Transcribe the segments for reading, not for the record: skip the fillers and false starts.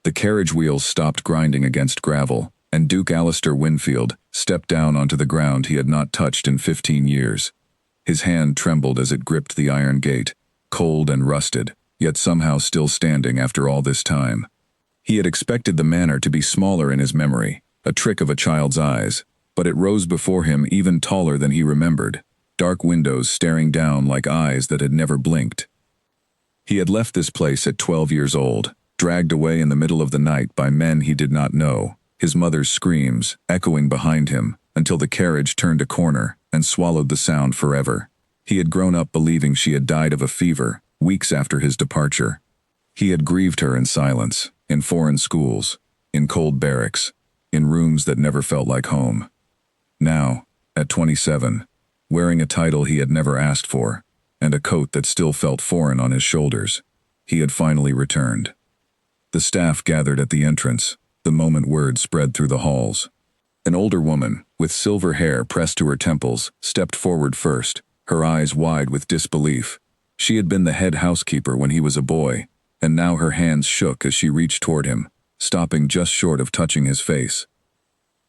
The carriage wheels stopped grinding against gravel, and Duke Alistair Winfield stepped down onto the ground he had not touched in 15 years. His hand trembled as it gripped the iron gate, cold and rusted, yet somehow still standing after all this time. He had expected the manor to be smaller in his memory, a trick of a child's eyes, but it rose before him even taller than he remembered, dark windows staring down like eyes that had never blinked. He had left this place at 12 years old, dragged away in the middle of the night by men he did not know, his mother's screams echoing behind him until the carriage turned a corner and swallowed the sound forever. He had grown up believing she had died of a fever, weeks after his departure. He had grieved her in silence, in foreign schools, in cold barracks, in rooms that never felt like home. Now, at 27, wearing a title he had never asked for, and a coat that still felt foreign on his shoulders, he had finally returned. The staff gathered at the entrance, the moment word spread through the halls. An older woman, with silver hair pressed to her temples, stepped forward first, her eyes wide with disbelief. She had been the head housekeeper when he was a boy, and now her hands shook as she reached toward him, stopping just short of touching his face.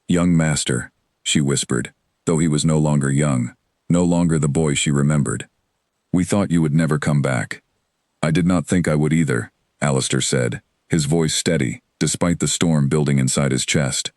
"Young master," she whispered, though he was no longer young, no longer the boy she remembered. "We thought you would never come back." "I did not think I would either," Alistair said, his voice steady, despite the storm building inside his chest.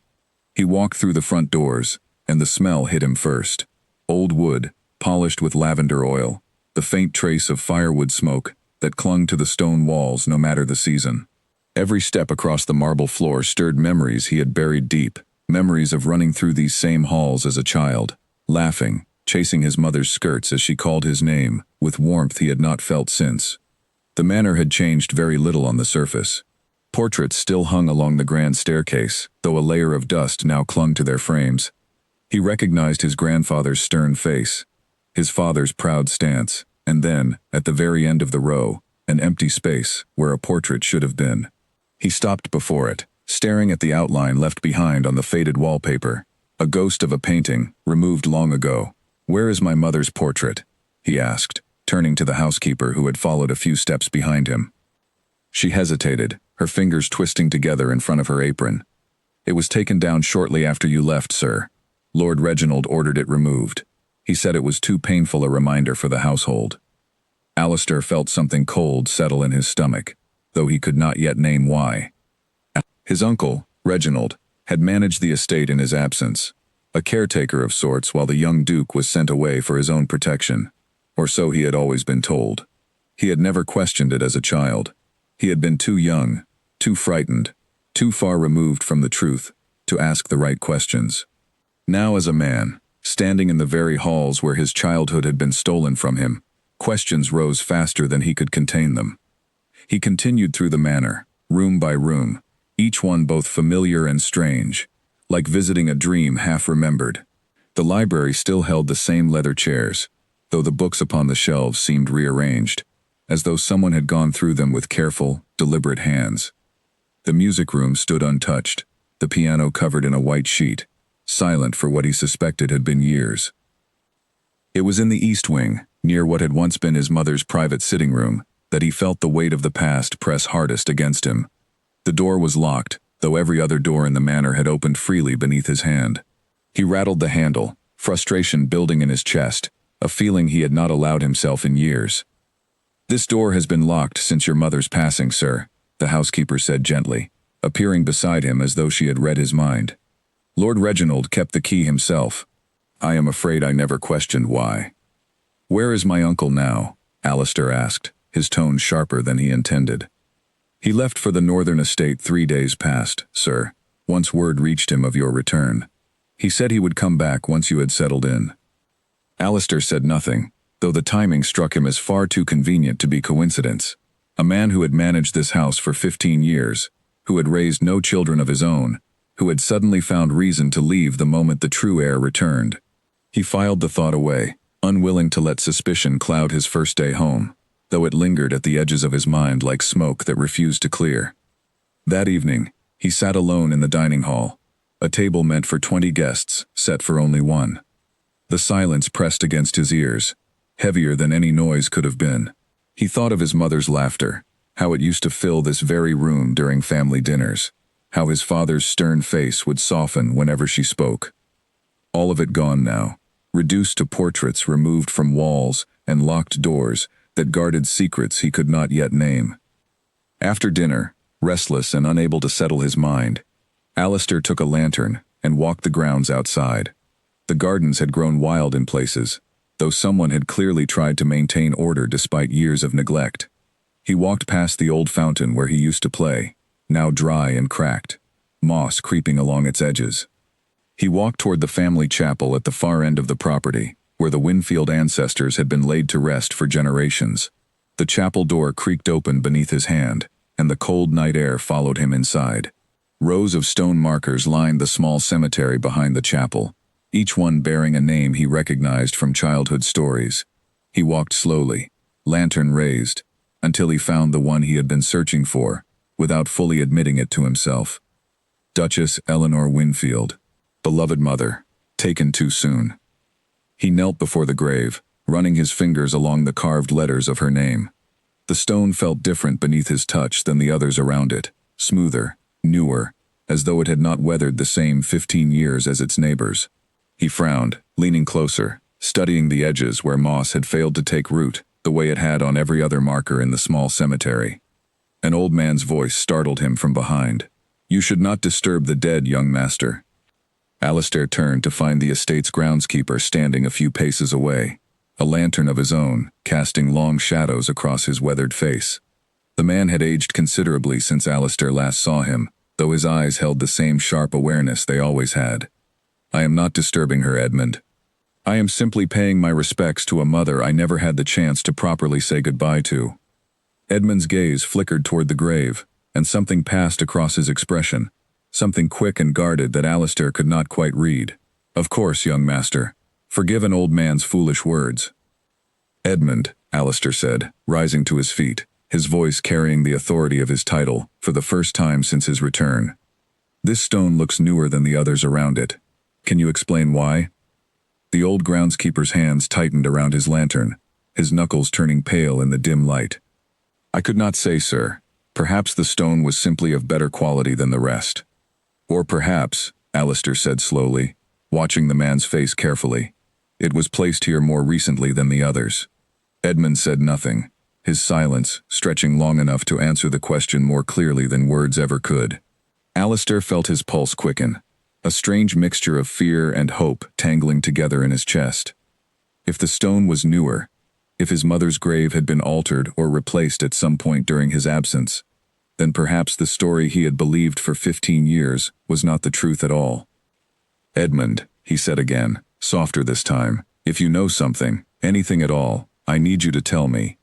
He walked through the front doors, and the smell hit him first. Old wood, polished with lavender oil, the faint trace of firewood smoke that clung to the stone walls no matter the season. Every step across the marble floor stirred memories he had buried deep, memories of running through these same halls as a child, laughing, chasing his mother's skirts as she called his name, with warmth he had not felt since. The manor had changed very little on the surface. Portraits still hung along the grand staircase, though a layer of dust now clung to their frames. He recognized his grandfather's stern face, his father's proud stance, and then, at the very end of the row, an empty space where a portrait should have been. He stopped before it, staring at the outline left behind on the faded wallpaper, a ghost of a painting, removed long ago. "Where is my mother's portrait?" he asked, turning to the housekeeper who had followed a few steps behind him. She hesitated, her fingers twisting together in front of her apron. "It was taken down shortly after you left, sir. Lord Reginald ordered it removed. He said it was too painful a reminder for the household." Alistair felt something cold settle in his stomach, though he could not yet name why. His uncle, Reginald, had managed the estate in his absence, a caretaker of sorts while the young Duke was sent away for his own protection. Or so he had always been told. He had never questioned it as a child. He had been too young, too frightened, too far removed from the truth to ask the right questions. Now as a man, standing in the very halls where his childhood had been stolen from him, questions rose faster than he could contain them. He continued through the manor, room by room, each one both familiar and strange, like visiting a dream half remembered. The library still held the same leather chairs, though the books upon the shelves seemed rearranged, as though someone had gone through them with careful, deliberate hands. The music room stood untouched, the piano covered in a white sheet, silent for what he suspected had been years. It was in the east wing, near what had once been his mother's private sitting room, that he felt the weight of the past press hardest against him. The door was locked, though every other door in the manor had opened freely beneath his hand. He rattled the handle, frustration building in his chest, a feeling he had not allowed himself in years. "This door has been locked since your mother's passing, sir," the housekeeper said gently, appearing beside him as though she had read his mind. "Lord Reginald kept the key himself. I am afraid I never questioned why." "Where is my uncle now?" Alistair asked, his tone sharper than he intended. "He left for the northern estate 3 days past, sir, once word reached him of your return. He said he would come back once you had settled in." Alistair said nothing, though the timing struck him as far too convenient to be coincidence. A man who had managed this house for 15 years, who had raised no children of his own, who had suddenly found reason to leave the moment the true heir returned. He filed the thought away, unwilling to let suspicion cloud his first day home, though it lingered at the edges of his mind like smoke that refused to clear. That evening, he sat alone in the dining hall, a table meant for 20 guests, set for only one. The silence pressed against his ears, heavier than any noise could have been. He thought of his mother's laughter, How it used to fill this very room during family dinners. How his father's stern face would soften whenever she spoke. All of it gone now, reduced to portraits removed from walls and locked doors that guarded secrets he could not yet name. After dinner, restless and unable to settle his mind, Alistair took a lantern and walked the grounds outside. The gardens had grown wild in places, though someone had clearly tried to maintain order despite years of neglect. He walked past the old fountain where he used to play, now dry and cracked, moss creeping along its edges. He walked toward the family chapel at the far end of the property, where the Winfield ancestors had been laid to rest for generations. The chapel door creaked open beneath his hand, and the cold night air followed him inside. Rows of stone markers lined the small cemetery behind the chapel, each one bearing a name he recognized from childhood stories. He walked slowly, lantern raised, until he found the one he had been searching for, without fully admitting it to himself. Duchess Eleanor Winfield, beloved mother, taken too soon. He knelt before the grave, running his fingers along the carved letters of her name. The stone felt different beneath his touch than the others around it, smoother, newer, as though it had not weathered the same 15 years as its neighbors. He frowned, leaning closer, studying the edges where moss had failed to take root, the way it had on every other marker in the small cemetery. An old man's voice startled him from behind. "You should not disturb the dead, young master." Alistair turned to find the estate's groundskeeper standing a few paces away, a lantern of his own, casting long shadows across his weathered face. The man had aged considerably since Alistair last saw him, though his eyes held the same sharp awareness they always had. "I am not disturbing her, Edmund. I am simply paying my respects to a mother I never had the chance to properly say goodbye to." Edmund's gaze flickered toward the grave, and something passed across his expression, something quick and guarded that Alistair could not quite read. "Of course, young master. Forgive an old man's foolish words." "Edmund," Alistair said, rising to his feet, his voice carrying the authority of his title for the first time since his return. "This stone looks newer than the others around it. Can you explain why?" The old groundskeeper's hands tightened around his lantern, his knuckles turning pale in the dim light. "I could not say, sir. Perhaps the stone was simply of better quality than the rest. Or perhaps," Alistair said slowly, watching the man's face carefully, "it was placed here more recently than the others." Edmund said nothing, his silence stretching long enough to answer the question more clearly than words ever could. Alistair felt his pulse quicken, a strange mixture of fear and hope tangling together in his chest. If the stone was newer, if his mother's grave had been altered or replaced at some point during his absence, then perhaps the story he had believed for 15 years was not the truth at all. "Edmund," he said again, softer this time, "if you know something, anything at all, I need you to tell me."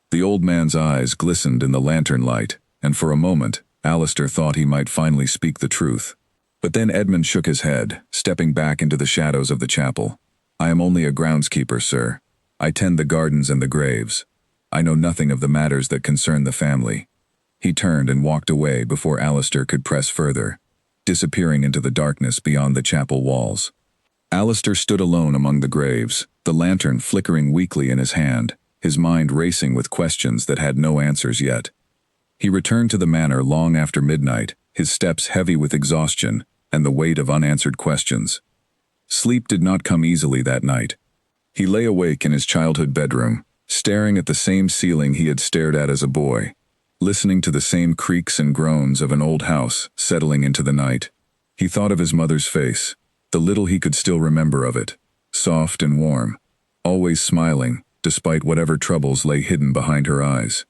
The old man's eyes glistened in the lantern light, and for a moment, Alistair thought he might finally speak the truth. But then Edmund shook his head, stepping back into the shadows of the chapel. "I am only a groundskeeper, sir. I tend the gardens and the graves. I know nothing of the matters that concern the family." He turned and walked away before Alistair could press further, disappearing into the darkness beyond the chapel walls. Alistair stood alone among the graves, the lantern flickering weakly in his hand, his mind racing with questions that had no answers yet. He returned to the manor long after midnight, his steps heavy with exhaustion and the weight of unanswered questions. Sleep did not come easily that night. He lay awake in his childhood bedroom, staring at the same ceiling he had stared at as a boy, listening to the same creaks and groans of an old house settling into the night. He thought of his mother's face, the little he could still remember of it, soft and warm, always smiling, despite whatever troubles lay hidden behind her eyes.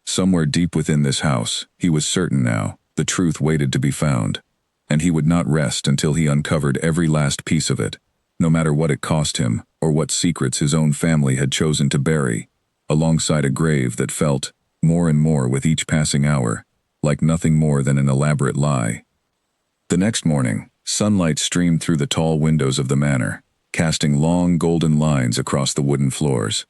Somewhere deep within this house, he was certain now, the truth waited to be found, and he would not rest until he uncovered every last piece of it, no matter what it cost him or what secrets his own family had chosen to bury, alongside a grave that felt, more and more with each passing hour, like nothing more than an elaborate lie. The next morning, sunlight streamed through the tall windows of the manor, casting long golden lines across the wooden floors.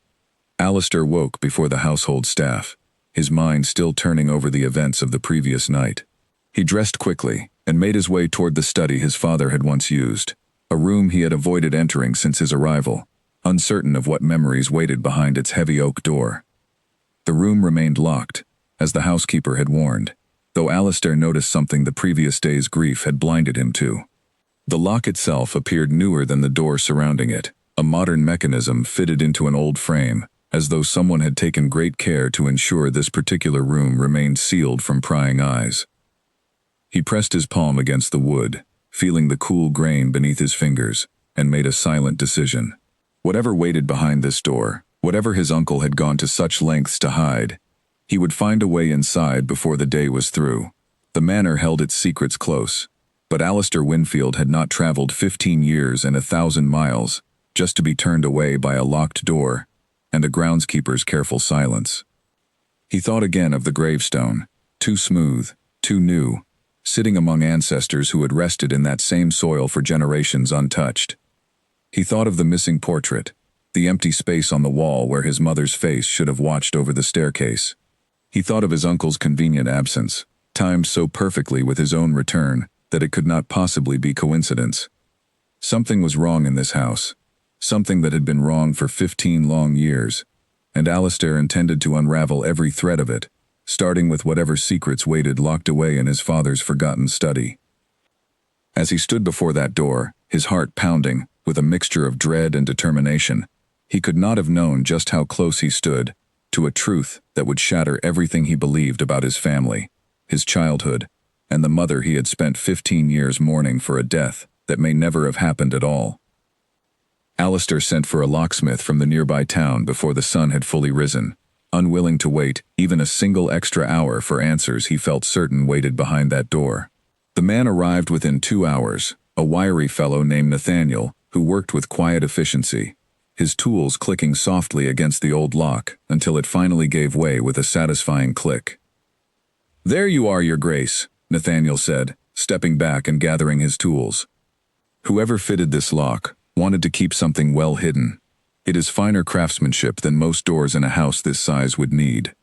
Alistair woke before the household staff, his mind still turning over the events of the previous night. He dressed quickly and made his way toward the study his father had once used, a room he had avoided entering since his arrival, uncertain of what memories waited behind its heavy oak door. The room remained locked, as the housekeeper had warned, though Alistair noticed something the previous day's grief had blinded him to. The lock itself appeared newer than the door surrounding it, a modern mechanism fitted into an old frame, as though someone had taken great care to ensure this particular room remained sealed from prying eyes. He pressed his palm against the wood, feeling the cool grain beneath his fingers, and made a silent decision. Whatever waited behind this door, whatever his uncle had gone to such lengths to hide, he would find a way inside before the day was through. The manor held its secrets close, but Alistair Winfield had not traveled 15 years and 1,000 miles just to be turned away by a locked door and a groundskeeper's careful silence. He thought again of the gravestone, too smooth, too new, sitting among ancestors who had rested in that same soil for generations untouched. He thought of the missing portrait, the empty space on the wall where his mother's face should have watched over the staircase. He thought of his uncle's convenient absence, timed so perfectly with his own return that it could not possibly be coincidence. Something was wrong in this house, something that had been wrong for 15 long years, and Alistair intended to unravel every thread of it, starting with whatever secrets waited locked away in his father's forgotten study. As he stood before that door, his heart pounding, with a mixture of dread and determination, he could not have known just how close he stood to a truth that would shatter everything he believed about his family, his childhood, and the mother he had spent 15 years mourning for a death that may never have happened at all. Alistair sent for a locksmith from the nearby town before the sun had fully risen, unwilling to wait even a single extra hour for answers he felt certain waited behind that door. The man arrived within 2 hours, a wiry fellow named Nathaniel, who worked with quiet efficiency, his tools clicking softly against the old lock until it finally gave way with a satisfying click. "There you are, Your Grace," Nathaniel said, stepping back and gathering his tools. Whoever fitted this lock wanted to keep something well hidden. It is finer craftsmanship than most doors in a house this size would need.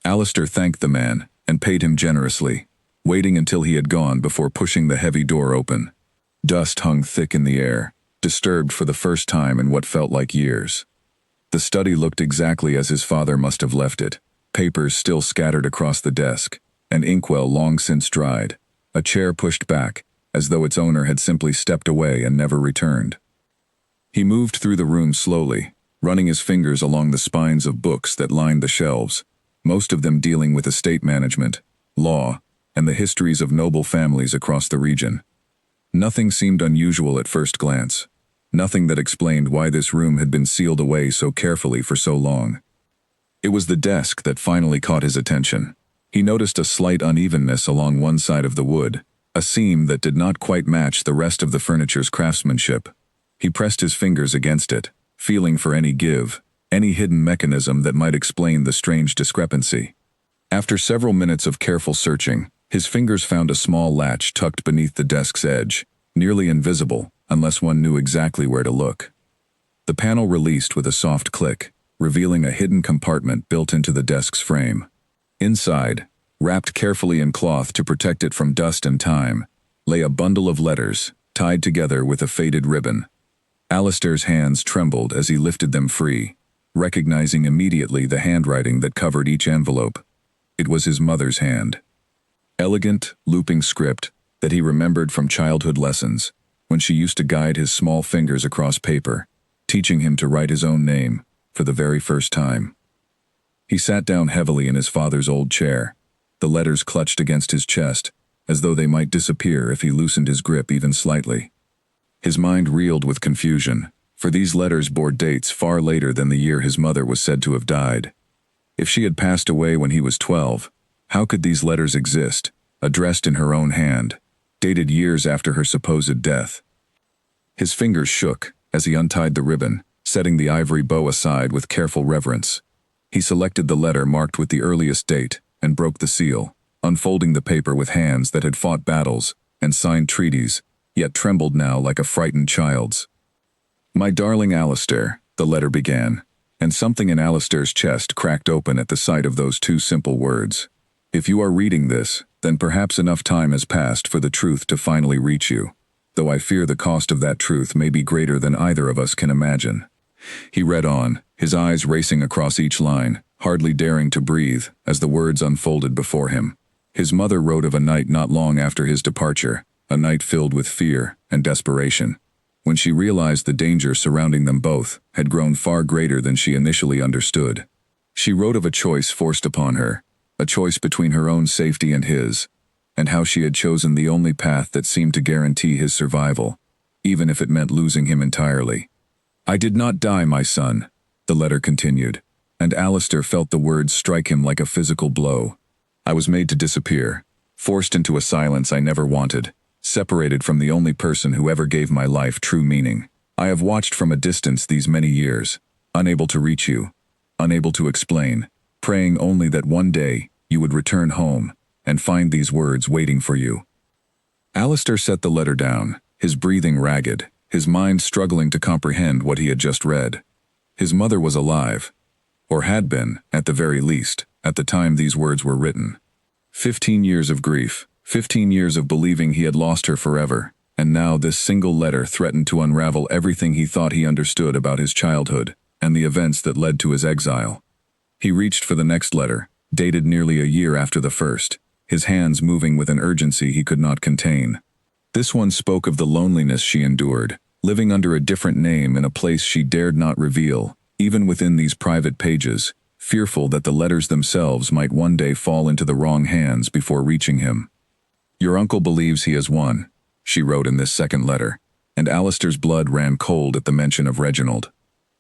Alistair thanked the man and paid him generously, waiting until he had gone before pushing the heavy door open. Dust hung thick in the air, disturbed for the first time in what felt like years. The study looked exactly as his father must have left it, papers still scattered across the desk, an inkwell long since dried, a chair pushed back, as though its owner had simply stepped away and never returned. He moved through the room slowly, running his fingers along the spines of books that lined the shelves, most of them dealing with estate management, law, and the histories of noble families across the region. Nothing seemed unusual at first glance, nothing that explained why this room had been sealed away so carefully for so long. It was the desk that finally caught his attention. He noticed a slight unevenness along one side of the wood, a seam that did not quite match the rest of the furniture's craftsmanship. He pressed his fingers against it, feeling for any give, any hidden mechanism that might explain the strange discrepancy. After several minutes of careful searching, his fingers found a small latch tucked beneath the desk's edge, nearly invisible unless one knew exactly where to look. The panel released with a soft click, revealing a hidden compartment built into the desk's frame. Inside, wrapped carefully in cloth to protect it from dust and time, lay a bundle of letters, tied together with a faded ribbon. Alistair's hands trembled as he lifted them free, recognizing immediately the handwriting that covered each envelope. It was his mother's hand. Elegant, looping script that he remembered from childhood lessons, when she used to guide his small fingers across paper, teaching him to write his own name for the very first time. He sat down heavily in his father's old chair, the letters clutched against his chest, as though they might disappear if he loosened his grip even slightly. His mind reeled with confusion, for these letters bore dates far later than the year his mother was said to have died. If she had passed away when he was 12, how could these letters exist, addressed in her own hand, dated years after her supposed death? His fingers shook as he untied the ribbon, setting the ivory bow aside with careful reverence. He selected the letter marked with the earliest date and broke the seal, unfolding the paper with hands that had fought battles and signed treaties, yet trembled now like a frightened child's. "My darling Alistair," the letter began, and something in Alistair's chest cracked open at the sight of those two simple words. "If you are reading this, then perhaps enough time has passed for the truth to finally reach you, though I fear the cost of that truth may be greater than either of us can imagine." He read on, his eyes racing across each line, hardly daring to breathe as the words unfolded before him. His mother wrote of a night not long after his departure, a night filled with fear and desperation, when she realized the danger surrounding them both had grown far greater than she initially understood. She wrote of a choice forced upon her, a choice between her own safety and his, and how she had chosen the only path that seemed to guarantee his survival, even if it meant losing him entirely. "I did not die, my son," the letter continued, and Alistair felt the words strike him like a physical blow. "I was made to disappear, forced into a silence I never wanted, separated from the only person who ever gave my life true meaning. I have watched from a distance these many years, unable to reach you, unable to explain, praying only that one day you would return home and find these words waiting for you." Alistair set the letter down, his breathing ragged, his mind struggling to comprehend what he had just read. His mother was alive, or had been, at the very least, at the time these words were written. 15 years of grief, 15 years of believing he had lost her forever, and now this single letter threatened to unravel everything he thought he understood about his childhood and the events that led to his exile. He reached for the next letter, dated nearly a year after the first, his hands moving with an urgency he could not contain. This one spoke of the loneliness she endured, living under a different name in a place she dared not reveal, even within these private pages, fearful that the letters themselves might one day fall into the wrong hands before reaching him. "Your uncle believes he has won," she wrote in this second letter, and Alistair's blood ran cold at the mention of Reginald.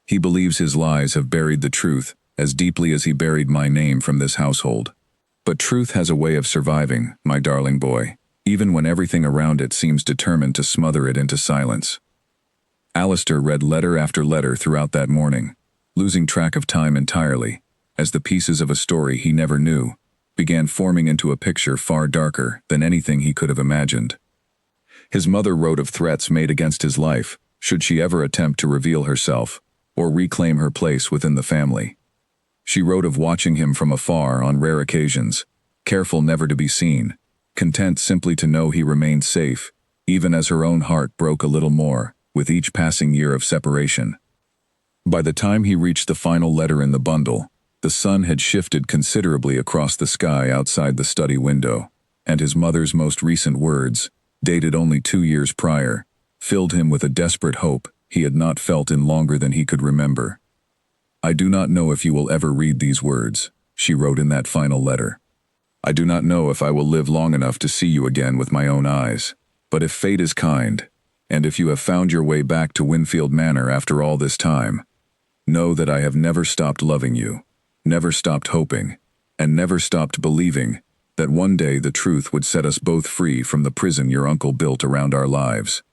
"He believes his lies have buried the truth as deeply as he buried my name from this household. But truth has a way of surviving, my darling boy, even when everything around it seems determined to smother it into silence." Alistair read letter after letter throughout that morning, losing track of time entirely, as the pieces of a story he never knew began forming into a picture far darker than anything he could have imagined. His mother wrote of threats made against his life, should she ever attempt to reveal herself, or reclaim her place within the family. She wrote of watching him from afar on rare occasions, careful never to be seen, content simply to know he remained safe, even as her own heart broke a little more with each passing year of separation. By the time he reached the final letter in the bundle, the sun had shifted considerably across the sky outside the study window, and his mother's most recent words, dated only 2 years prior, filled him with a desperate hope he had not felt in longer than he could remember. "I do not know if you will ever read these words," she wrote in that final letter. "I do not know if I will live long enough to see you again with my own eyes, but if fate is kind, and if you have found your way back to Winfield Manor after all this time, know that I have never stopped loving you, never stopped hoping, and never stopped believing that one day the truth would set us both free from the prison your uncle built around our lives."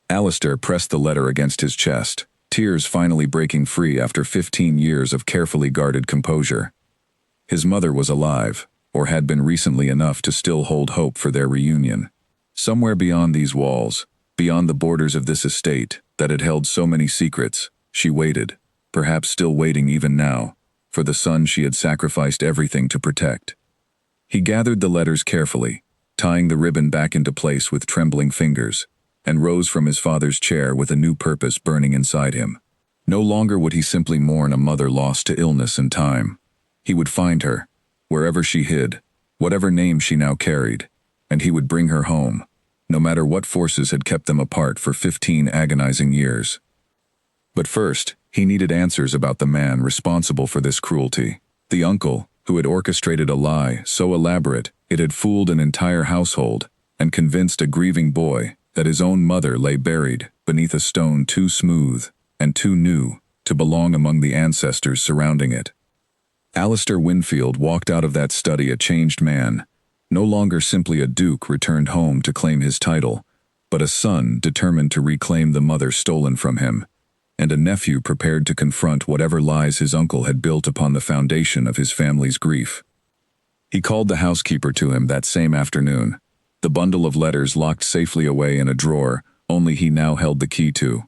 Alistair pressed the letter against his chest, tears finally breaking free after 15 years of carefully guarded composure. His mother was alive, or had been recently enough to still hold hope for their reunion. Somewhere beyond these walls, beyond the borders of this estate that had held so many secrets, she waited, perhaps still waiting even now, for the son she had sacrificed everything to protect. He gathered the letters carefully, tying the ribbon back into place with trembling fingers, and rose from his father's chair with a new purpose burning inside him. No longer would he simply mourn a mother lost to illness and time. He would find her, wherever she hid, whatever name she now carried, and he would bring her home, no matter what forces had kept them apart for 15 agonizing years. But first, he needed answers about the man responsible for this cruelty, the uncle who had orchestrated a lie so elaborate it had fooled an entire household and convinced a grieving boy that his own mother lay buried beneath a stone too smooth and too new to belong among the ancestors surrounding it. Alistair Winfield walked out of that study a changed man, no longer simply a duke returned home to claim his title, but a son determined to reclaim the mother stolen from him, and a nephew prepared to confront whatever lies his uncle had built upon the foundation of his family's grief. He called the housekeeper to him that same afternoon, the bundle of letters locked safely away in a drawer only he now held the key to.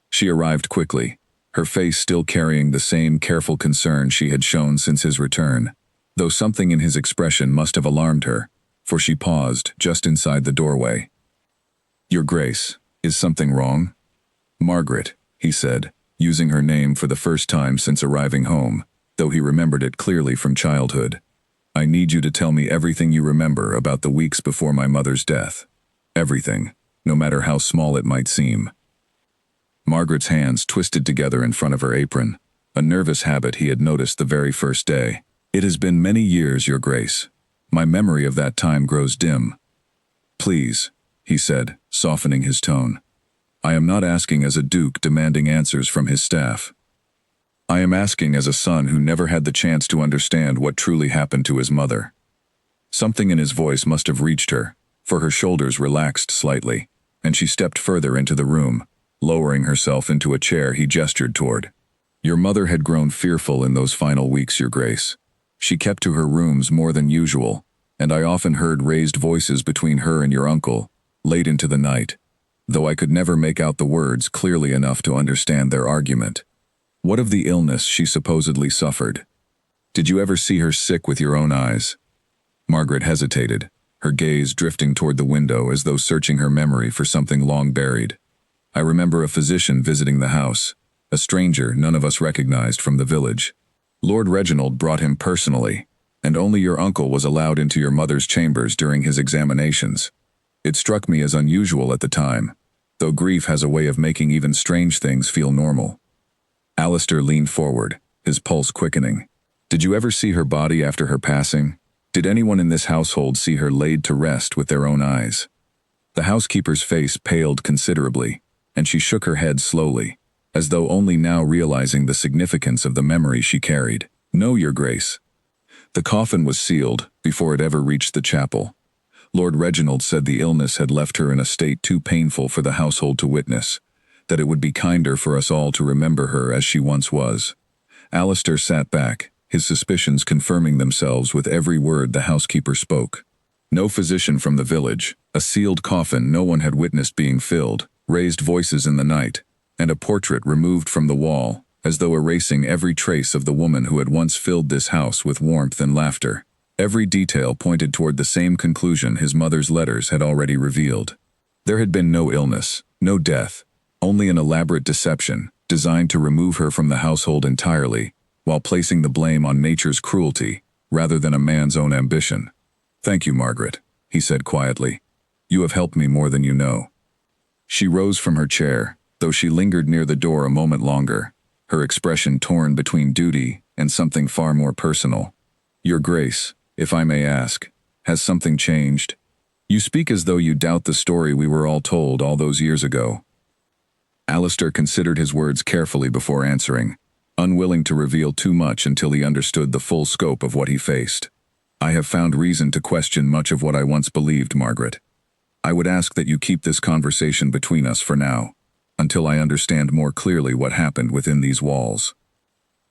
She arrived quickly, her face still carrying the same careful concern she had shown since his return, though something in his expression must have alarmed her, for she paused just inside the doorway. "Your Grace, is something wrong?" "Margaret," he said, using her name for the first time since arriving home, though he remembered it clearly from childhood. I need you to tell me everything you remember about the weeks before my mother's death. Everything, no matter how small it might seem. Margaret's hands twisted together in front of her apron, a nervous habit he had noticed the very first day. It has been many years, Your Grace. My memory of that time grows dim. Please, he said, softening his tone. I am not asking as a duke demanding answers from his staff. I am asking as a son who never had the chance to understand what truly happened to his mother. Something in his voice must have reached her, for her shoulders relaxed slightly, and she stepped further into the room, lowering herself into a chair he gestured toward. Your mother had grown fearful in those final weeks, Your Grace. She kept to her rooms more than usual, and I often heard raised voices between her and your uncle, late into the night, though I could never make out the words clearly enough to understand their argument. What of the illness she supposedly suffered? Did you ever see her sick with your own eyes? Margaret hesitated, her gaze drifting toward the window as though searching her memory for something long buried. I remember a physician visiting the house, a stranger none of us recognized from the village. Lord Reginald brought him personally, and only your uncle was allowed into your mother's chambers during his examinations. It struck me as unusual at the time, though grief has a way of making even strange things feel normal. Alistair leaned forward, his pulse quickening. Did you ever see her body after her passing? Did anyone in this household see her laid to rest with their own eyes? The housekeeper's face paled considerably, and she shook her head slowly, as though only now realizing the significance of the memory she carried. No, Your Grace. The coffin was sealed before it ever reached the chapel. Lord Reginald said the illness had left her in a state too painful for the household to witness, that it would be kinder for us all to remember her as she once was. Alistair sat back, his suspicions confirming themselves with every word the housekeeper spoke. No physician from the village, a sealed coffin no one had witnessed being filled, raised voices in the night, and a portrait removed from the wall, as though erasing every trace of the woman who had once filled this house with warmth and laughter. Every detail pointed toward the same conclusion his mother's letters had already revealed. There had been no illness, no death, only an elaborate deception, designed to remove her from the household entirely, while placing the blame on nature's cruelty, rather than a man's own ambition. Thank you, Margaret, he said quietly. You have helped me more than you know. She rose from her chair, though she lingered near the door a moment longer, her expression torn between duty and something far more personal. Your Grace, if I may ask, has something changed? You speak as though you doubt the story we were all told all those years ago. Alistair considered his words carefully before answering, unwilling to reveal too much until he understood the full scope of what he faced. I have found reason to question much of what I once believed, Margaret. I would ask that you keep this conversation between us for now, until I understand more clearly what happened within these walls.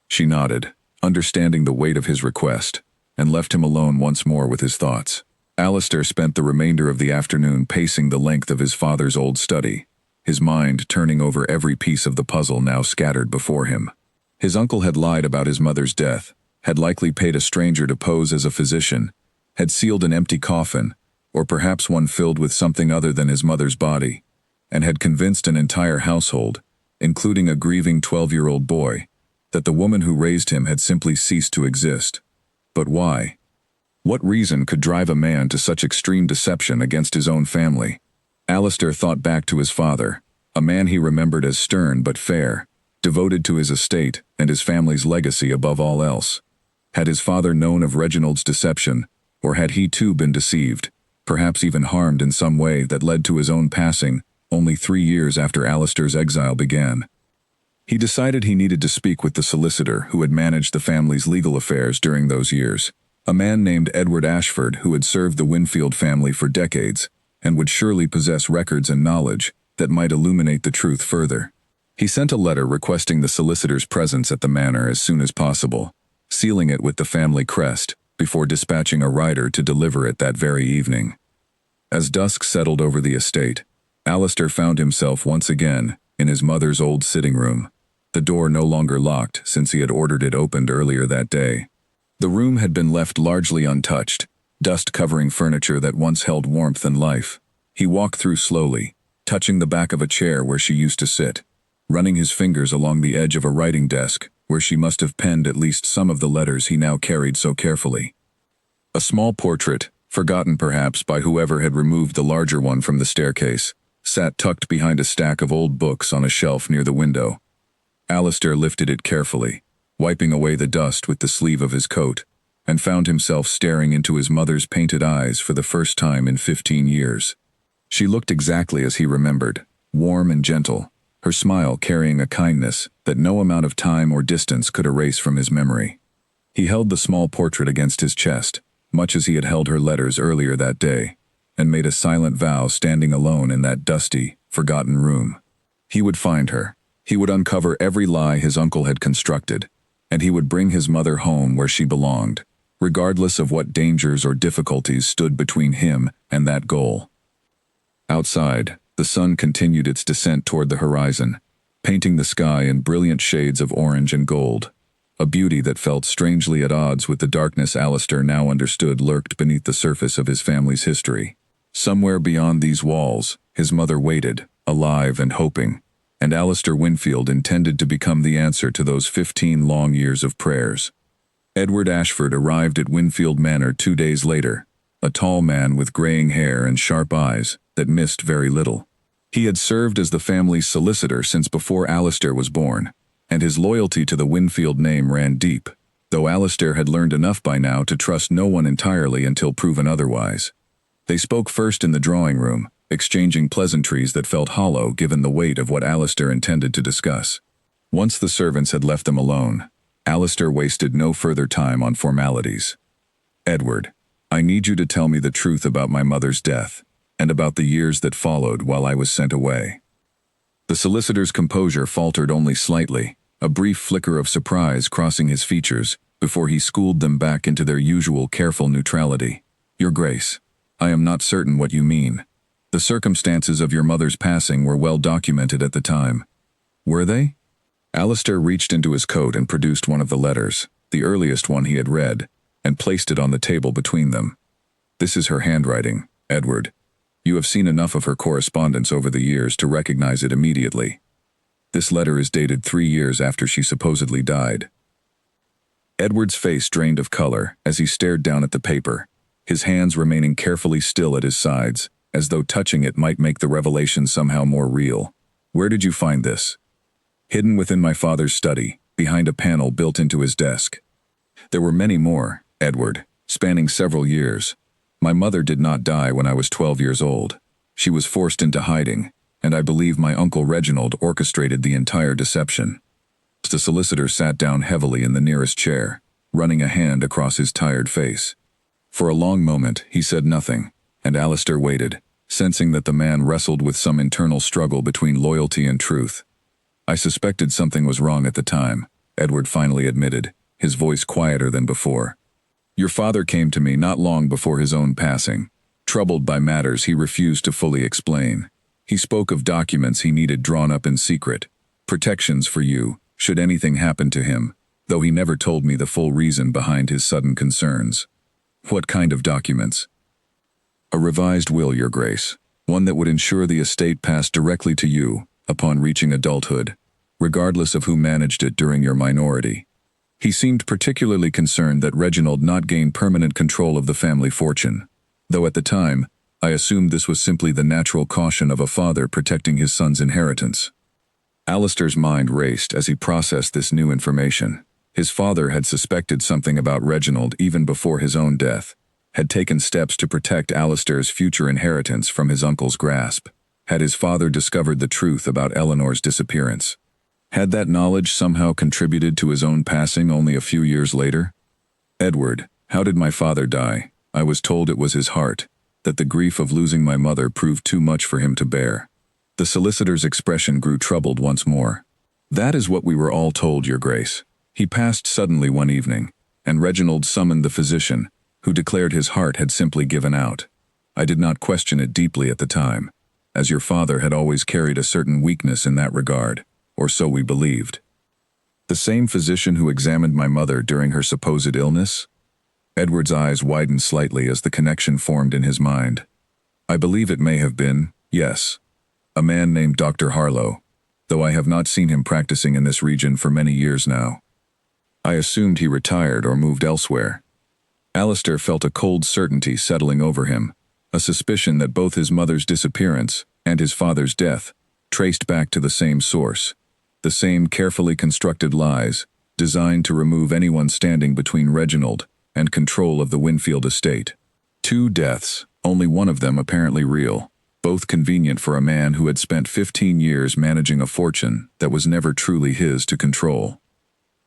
She nodded, understanding the weight of his request, and left him alone once more with his thoughts. Alistair spent the remainder of the afternoon pacing the length of his father's old study, his mind turning over every piece of the puzzle now scattered before him. His uncle had lied about his mother's death, had likely paid a stranger to pose as a physician, had sealed an empty coffin, or perhaps one filled with something other than his mother's body, and had convinced an entire household, including a grieving 12-year-old boy, that the woman who raised him had simply ceased to exist. But why? What reason could drive a man to such extreme deception against his own family? Alistair thought back to his father, a man he remembered as stern but fair, devoted to his estate and his family's legacy above all else. Had his father known of Reginald's deception, or had he too been deceived, perhaps even harmed in some way that led to his own passing, only 3 years after Alistair's exile began? He decided he needed to speak with the solicitor who had managed the family's legal affairs during those years, a man named Edward Ashford who had served the Winfield family for decades, and would surely possess records and knowledge that might illuminate the truth further. He sent a letter requesting the solicitor's presence at the manor as soon as possible, sealing it with the family crest, before dispatching a rider to deliver it that very evening. As dusk settled over the estate, Alistair found himself once again in his mother's old sitting room, the door no longer locked since he had ordered it opened earlier that day. The room had been left largely untouched, dust covering furniture that once held warmth and life. He walked through slowly, touching the back of a chair where she used to sit, running his fingers along the edge of a writing desk where she must have penned at least some of the letters he now carried so carefully. A small portrait, forgotten perhaps by whoever had removed the larger one from the staircase, sat tucked behind a stack of old books on a shelf near the window. Alistair lifted it carefully, wiping away the dust with the sleeve of his coat, and found himself staring into his mother's painted eyes for the first time in 15 years. She looked exactly as he remembered, warm and gentle, her smile carrying a kindness that no amount of time or distance could erase from his memory. He held the small portrait against his chest, much as he had held her letters earlier that day, and made a silent vow standing alone in that dusty, forgotten room. He would find her. He would uncover every lie his uncle had constructed, and he would bring his mother home where she belonged, regardless of what dangers or difficulties stood between him and that goal. Outside, the sun continued its descent toward the horizon, painting the sky in brilliant shades of orange and gold, a beauty that felt strangely at odds with the darkness Alistair now understood lurked beneath the surface of his family's history. Somewhere beyond these walls, his mother waited, alive and hoping, and Alistair Winfield intended to become the answer to those 15 long years of prayers. Edward Ashford arrived at Winfield Manor 2 days later, a tall man with graying hair and sharp eyes that missed very little. He had served as the family's solicitor since before Alistair was born, and his loyalty to the Winfield name ran deep, though Alistair had learned enough by now to trust no one entirely until proven otherwise. They spoke first in the drawing room, exchanging pleasantries that felt hollow given the weight of what Alistair intended to discuss. Once the servants had left them alone, Alistair wasted no further time on formalities. "Edward, I need you to tell me the truth about my mother's death, and about the years that followed while I was sent away." The solicitor's composure faltered only slightly, a brief flicker of surprise crossing his features, before he schooled them back into their usual careful neutrality. "Your Grace, I am not certain what you mean. The circumstances of your mother's passing were well documented at the time." "Were they?" Alistair reached into his coat and produced one of the letters, the earliest one he had read, and placed it on the table between them. "This is her handwriting, Edward. You have seen enough of her correspondence over the years to recognize it immediately. This letter is dated 3 years after she supposedly died." Edward's face drained of color as he stared down at the paper, his hands remaining carefully still at his sides, as though touching it might make the revelation somehow more real. "Where did you find this?" "Hidden within my father's study, behind a panel built into his desk." "There were many more, Edward, spanning several years. My mother did not die when I was 12 years old. She was forced into hiding, and I believe my uncle Reginald orchestrated the entire deception." The solicitor sat down heavily in the nearest chair, running a hand across his tired face. For a long moment he said nothing, and Alistair waited, sensing that the man wrestled with some internal struggle between loyalty and truth. "I suspected something was wrong at the time," Edward finally admitted, his voice quieter than before. "Your father came to me not long before his own passing, troubled by matters he refused to fully explain. He spoke of documents he needed drawn up in secret, protections for you, should anything happen to him, though he never told me the full reason behind his sudden concerns." "What kind of documents?" "A revised will, Your Grace, one that would ensure the estate passed directly to you upon reaching adulthood, regardless of who managed it during your minority." He seemed particularly concerned that Reginald not gain permanent control of the family fortune, though at the time, I assumed this was simply the natural caution of a father protecting his son's inheritance. Alistair's mind raced as he processed this new information. His father had suspected something about Reginald even before his own death, had taken steps to protect Alistair's future inheritance from his uncle's grasp. Had his father discovered the truth about Eleanor's disappearance? Had that knowledge somehow contributed to his own passing only a few years later? "Edward, how did my father die? I was told it was his heart, that the grief of losing my mother proved too much for him to bear." The solicitor's expression grew troubled once more. "That is what we were all told, Your Grace. He passed suddenly one evening, and Reginald summoned the physician, who declared his heart had simply given out. I did not question it deeply at the time, as your father had always carried a certain weakness in that regard, or so we believed." "The same physician who examined my mother during her supposed illness?" Edward's eyes widened slightly as the connection formed in his mind. "I believe it may have been, yes. A man named Dr. Harlow, though I have not seen him practicing in this region for many years now. I assumed he retired or moved elsewhere. Alistair felt a cold certainty settling over him, a suspicion that both his mother's disappearance and his father's death traced back to the same source, the same carefully constructed lies, designed to remove anyone standing between Reginald and control of the Winfield estate. 2 deaths, only one of them apparently real, both convenient for a man who had spent 15 years managing a fortune that was never truly his to control.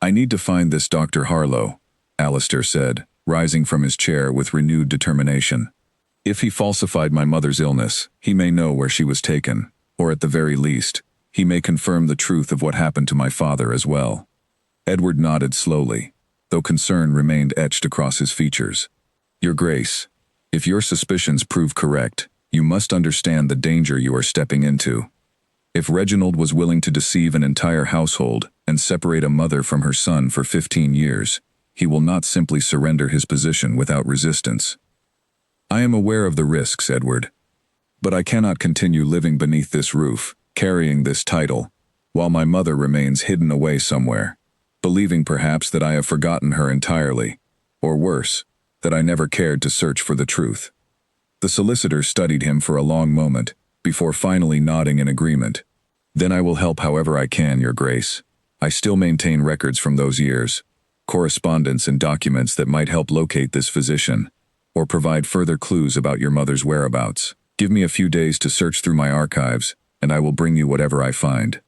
"I need to find this Dr. Harlow," Alistair said, rising from his chair with renewed determination. "If he falsified my mother's illness, he may know where she was taken, or at the very least, he may confirm the truth of what happened to my father as well." Edward nodded slowly, though concern remained etched across his features. "Your Grace, if your suspicions prove correct, you must understand the danger you are stepping into. If Reginald was willing to deceive an entire household and separate a mother from her son for 15 years, he will not simply surrender his position without resistance. I am aware of the risks, Edward, but I cannot continue living beneath this roof, carrying this title, while my mother remains hidden away somewhere, believing perhaps that I have forgotten her entirely, or worse, that I never cared to search for the truth." The solicitor studied him for a long moment, before finally nodding in agreement. "Then I will help however I can, Your Grace. I still maintain records from those years, correspondence and documents that might help locate this physician, or provide further clues about your mother's whereabouts. Give me a few days to search through my archives, and I will bring you whatever I find."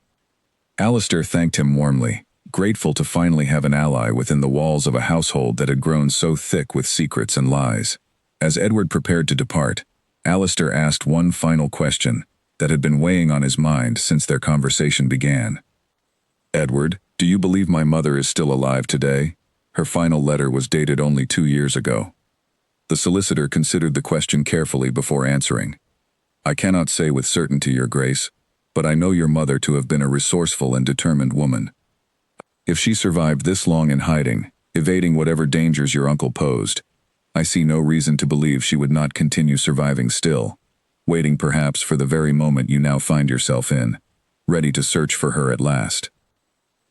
Alistair thanked him warmly, grateful to finally have an ally within the walls of a household that had grown so thick with secrets and lies. As Edward prepared to depart, Alistair asked one final question that had been weighing on his mind since their conversation began. "Edward, do you believe my mother is still alive today? Her final letter was dated only 2 years ago." The solicitor considered the question carefully before answering. "I cannot say with certainty, Your Grace, but I know your mother to have been a resourceful and determined woman. If she survived this long in hiding, evading whatever dangers your uncle posed, I see no reason to believe she would not continue surviving still, waiting perhaps for the very moment you now find yourself in, ready to search for her at last."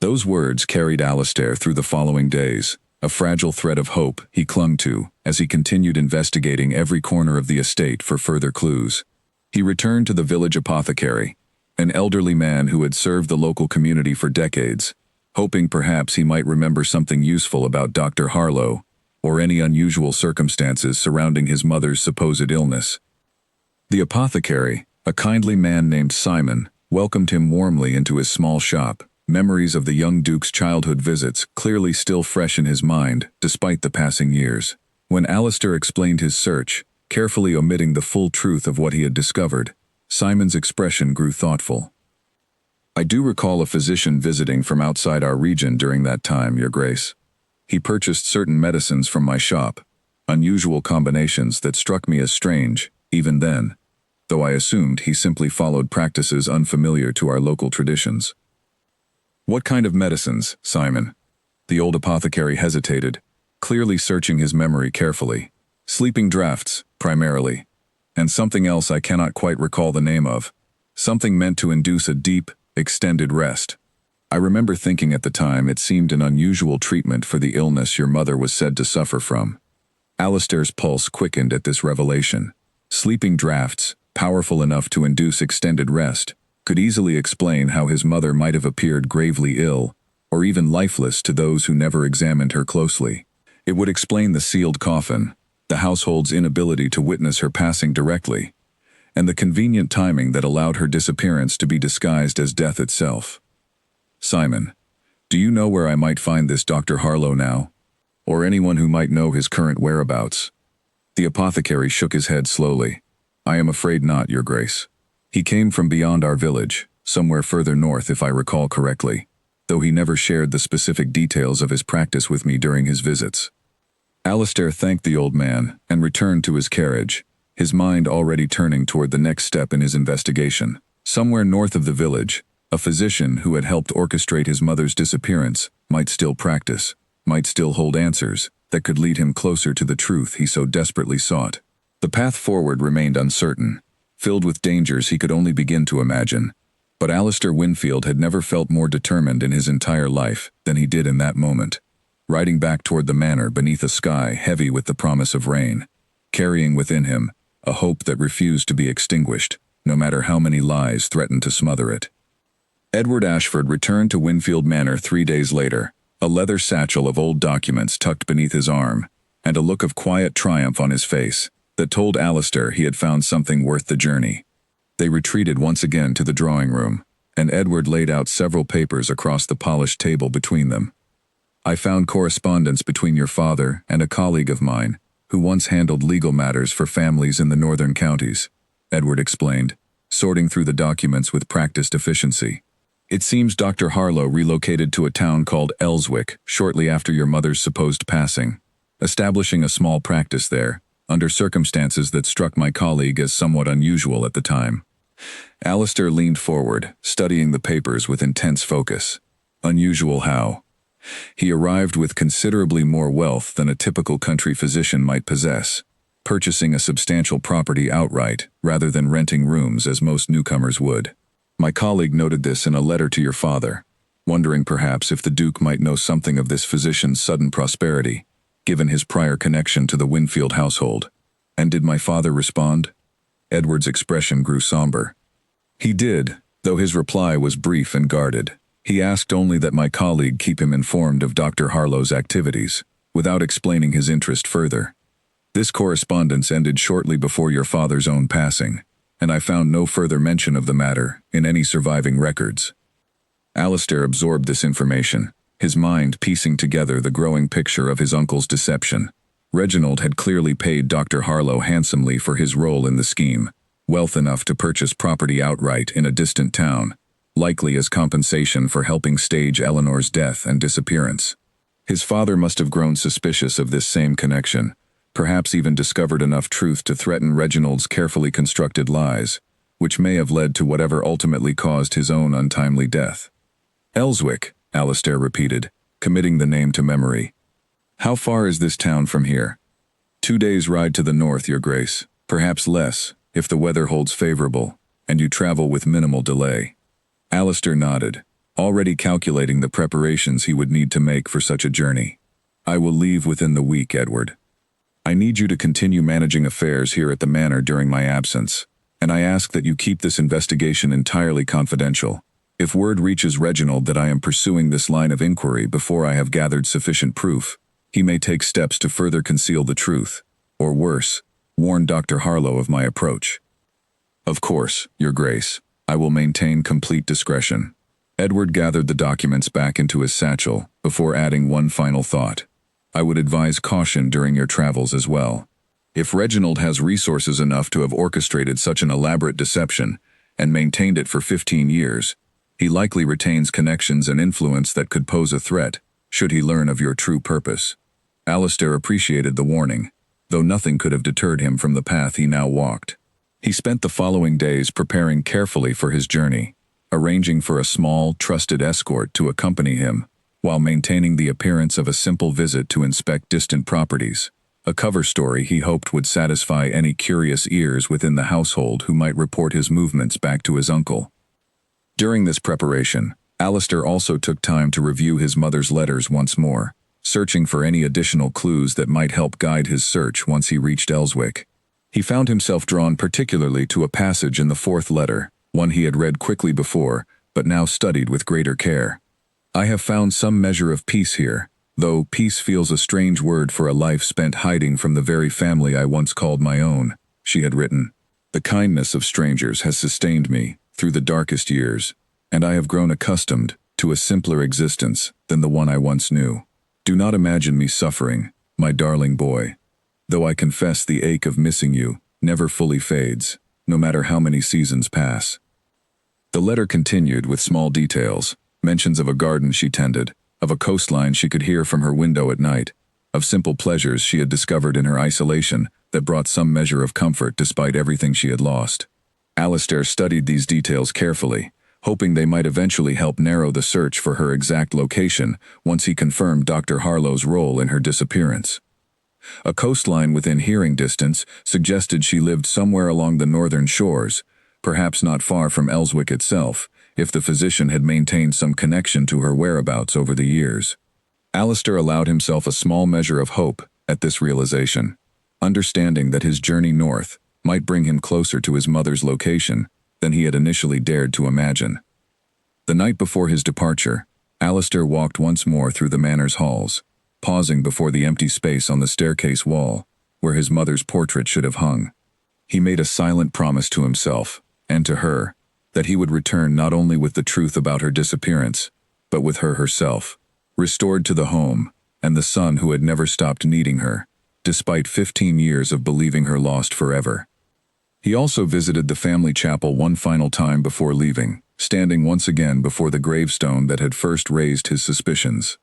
Those words carried Alistair through the following days, a fragile thread of hope he clung to as he continued investigating every corner of the estate for further clues. He returned to the village apothecary, an elderly man who had served the local community for decades, hoping perhaps he might remember something useful about Dr. Harlow, or any unusual circumstances surrounding his mother's supposed illness. The apothecary, a kindly man named Simon, welcomed him warmly into his small shop, memories of the young Duke's childhood visits clearly still fresh in his mind despite the passing years. When Alistair explained his search, carefully omitting the full truth of what he had discovered, Simon's expression grew thoughtful. "I do recall a physician visiting from outside our region during that time, Your Grace. He purchased certain medicines from my shop, unusual combinations that struck me as strange, even then, though I assumed he simply followed practices unfamiliar to our local traditions." "What kind of medicines, Simon?" The old apothecary hesitated, clearly searching his memory carefully. "Sleeping draughts, primarily, and something else I cannot quite recall the name of, something meant to induce a deep, extended rest. I remember thinking at the time it seemed an unusual treatment for the illness your mother was said to suffer from." Alistair's pulse quickened at this revelation. Sleeping draughts, powerful enough to induce extended rest, could easily explain how his mother might have appeared gravely ill, or even lifeless to those who never examined her closely. It would explain the sealed coffin, the household's inability to witness her passing directly, and the convenient timing that allowed her disappearance to be disguised as death itself. "Simon, do you know where I might find this Dr. Harlow now? Or anyone who might know his current whereabouts?" The apothecary shook his head slowly. "I am afraid not, Your Grace. He came from beyond our village, somewhere further north if I recall correctly, though he never shared the specific details of his practice with me during his visits." Alistair thanked the old man and returned to his carriage, his mind already turning toward the next step in his investigation. Somewhere north of the village, a physician who had helped orchestrate his mother's disappearance might still practice, might still hold answers that could lead him closer to the truth he so desperately sought. The path forward remained uncertain, filled with dangers he could only begin to imagine, but Alistair Winfield had never felt more determined in his entire life than he did in that moment. riding back toward the manor beneath a sky heavy with the promise of rain, carrying within him a hope that refused to be extinguished, no matter how many lies threatened to smother it. Edward Ashford returned to Winfield Manor 3 days later, a leather satchel of old documents tucked beneath his arm, and a look of quiet triumph on his face that told Alistair he had found something worth the journey. They retreated once again to the drawing room, and Edward laid out several papers across the polished table between them. "I found correspondence between your father and a colleague of mine, who once handled legal matters for families in the northern counties," Edward explained, sorting through the documents with practiced efficiency. "It seems Dr. Harlow relocated to a town called Elswick shortly after your mother's supposed passing, establishing a small practice there, under circumstances that struck my colleague as somewhat unusual at the time." Alistair leaned forward, studying the papers with intense focus. Unusual how? He arrived with considerably more wealth than a typical country physician might possess, purchasing a substantial property outright rather than renting rooms as most newcomers would. My colleague noted this in a letter to your father, wondering perhaps if the Duke might know something of this physician's sudden prosperity, given his prior connection to the Winfield household. And did my father respond? Edward's expression grew somber. He did, though his reply was brief and guarded. He asked only that my colleague keep him informed of Dr. Harlow's activities, without explaining his interest further. This correspondence ended shortly before your father's own passing, and I found no further mention of the matter in any surviving records. Alistair absorbed this information, his mind piecing together the growing picture of his uncle's deception. Reginald had clearly paid Dr. Harlow handsomely for his role in the scheme, wealth enough to purchase property outright in a distant town, likely as compensation for helping stage Eleanor's death and disappearance. His father must have grown suspicious of this same connection, perhaps even discovered enough truth to threaten Reginald's carefully constructed lies, which may have led to whatever ultimately caused his own untimely death. Elswick, Alistair repeated, committing the name to memory. How far is this town from here? 2 days' ride to the north, Your Grace, perhaps less, if the weather holds favorable, and you travel with minimal delay. Alistair nodded, already calculating the preparations he would need to make for such a journey. I will leave within the week, Edward. I need you to continue managing affairs here at the manor during my absence, and I ask that you keep this investigation entirely confidential. If word reaches Reginald that I am pursuing this line of inquiry before I have gathered sufficient proof, he may take steps to further conceal the truth, or worse, warn Dr. Harlow of my approach. Of course, Your Grace, I will maintain complete discretion. Edward gathered the documents back into his satchel before adding one final thought. I would advise caution during your travels as well. If Reginald has resources enough to have orchestrated such an elaborate deception and maintained it for 15 years, he likely retains connections and influence that could pose a threat, should he learn of your true purpose. Alistair appreciated the warning, though nothing could have deterred him from the path he now walked. He spent the following days preparing carefully for his journey, arranging for a small, trusted escort to accompany him, while maintaining the appearance of a simple visit to inspect distant properties, a cover story he hoped would satisfy any curious ears within the household who might report his movements back to his uncle. During this preparation, Alistair also took time to review his mother's letters once more, searching for any additional clues that might help guide his search once he reached Elswick. He found himself drawn particularly to a passage in the 4th letter, one he had read quickly before, but now studied with greater care. I have found some measure of peace here, though peace feels a strange word for a life spent hiding from the very family I once called my own, she had written. The kindness of strangers has sustained me through the darkest years, and I have grown accustomed to a simpler existence than the one I once knew. Do not imagine me suffering, my darling boy, though I confess the ache of missing you never fully fades, no matter how many seasons pass. The letter continued with small details, mentions of a garden she tended, of a coastline she could hear from her window at night, of simple pleasures she had discovered in her isolation that brought some measure of comfort despite everything she had lost. Alistair studied these details carefully, hoping they might eventually help narrow the search for her exact location once he confirmed Dr. Harlow's role in her disappearance. A coastline within hearing distance suggested she lived somewhere along the northern shores, perhaps not far from Elswick itself, if the physician had maintained some connection to her whereabouts over the years. Alistair allowed himself a small measure of hope at this realization, understanding that his journey north might bring him closer to his mother's location than he had initially dared to imagine. The night before his departure, Alistair walked once more through the manor's halls, pausing before the empty space on the staircase wall where his mother's portrait should have hung. He made a silent promise to himself, and to her, that he would return not only with the truth about her disappearance, but with her herself, restored to the home and the son who had never stopped needing her, despite 15 years of believing her lost forever. He also visited the family chapel one final time before leaving, standing once again before the gravestone that had first raised his suspicions.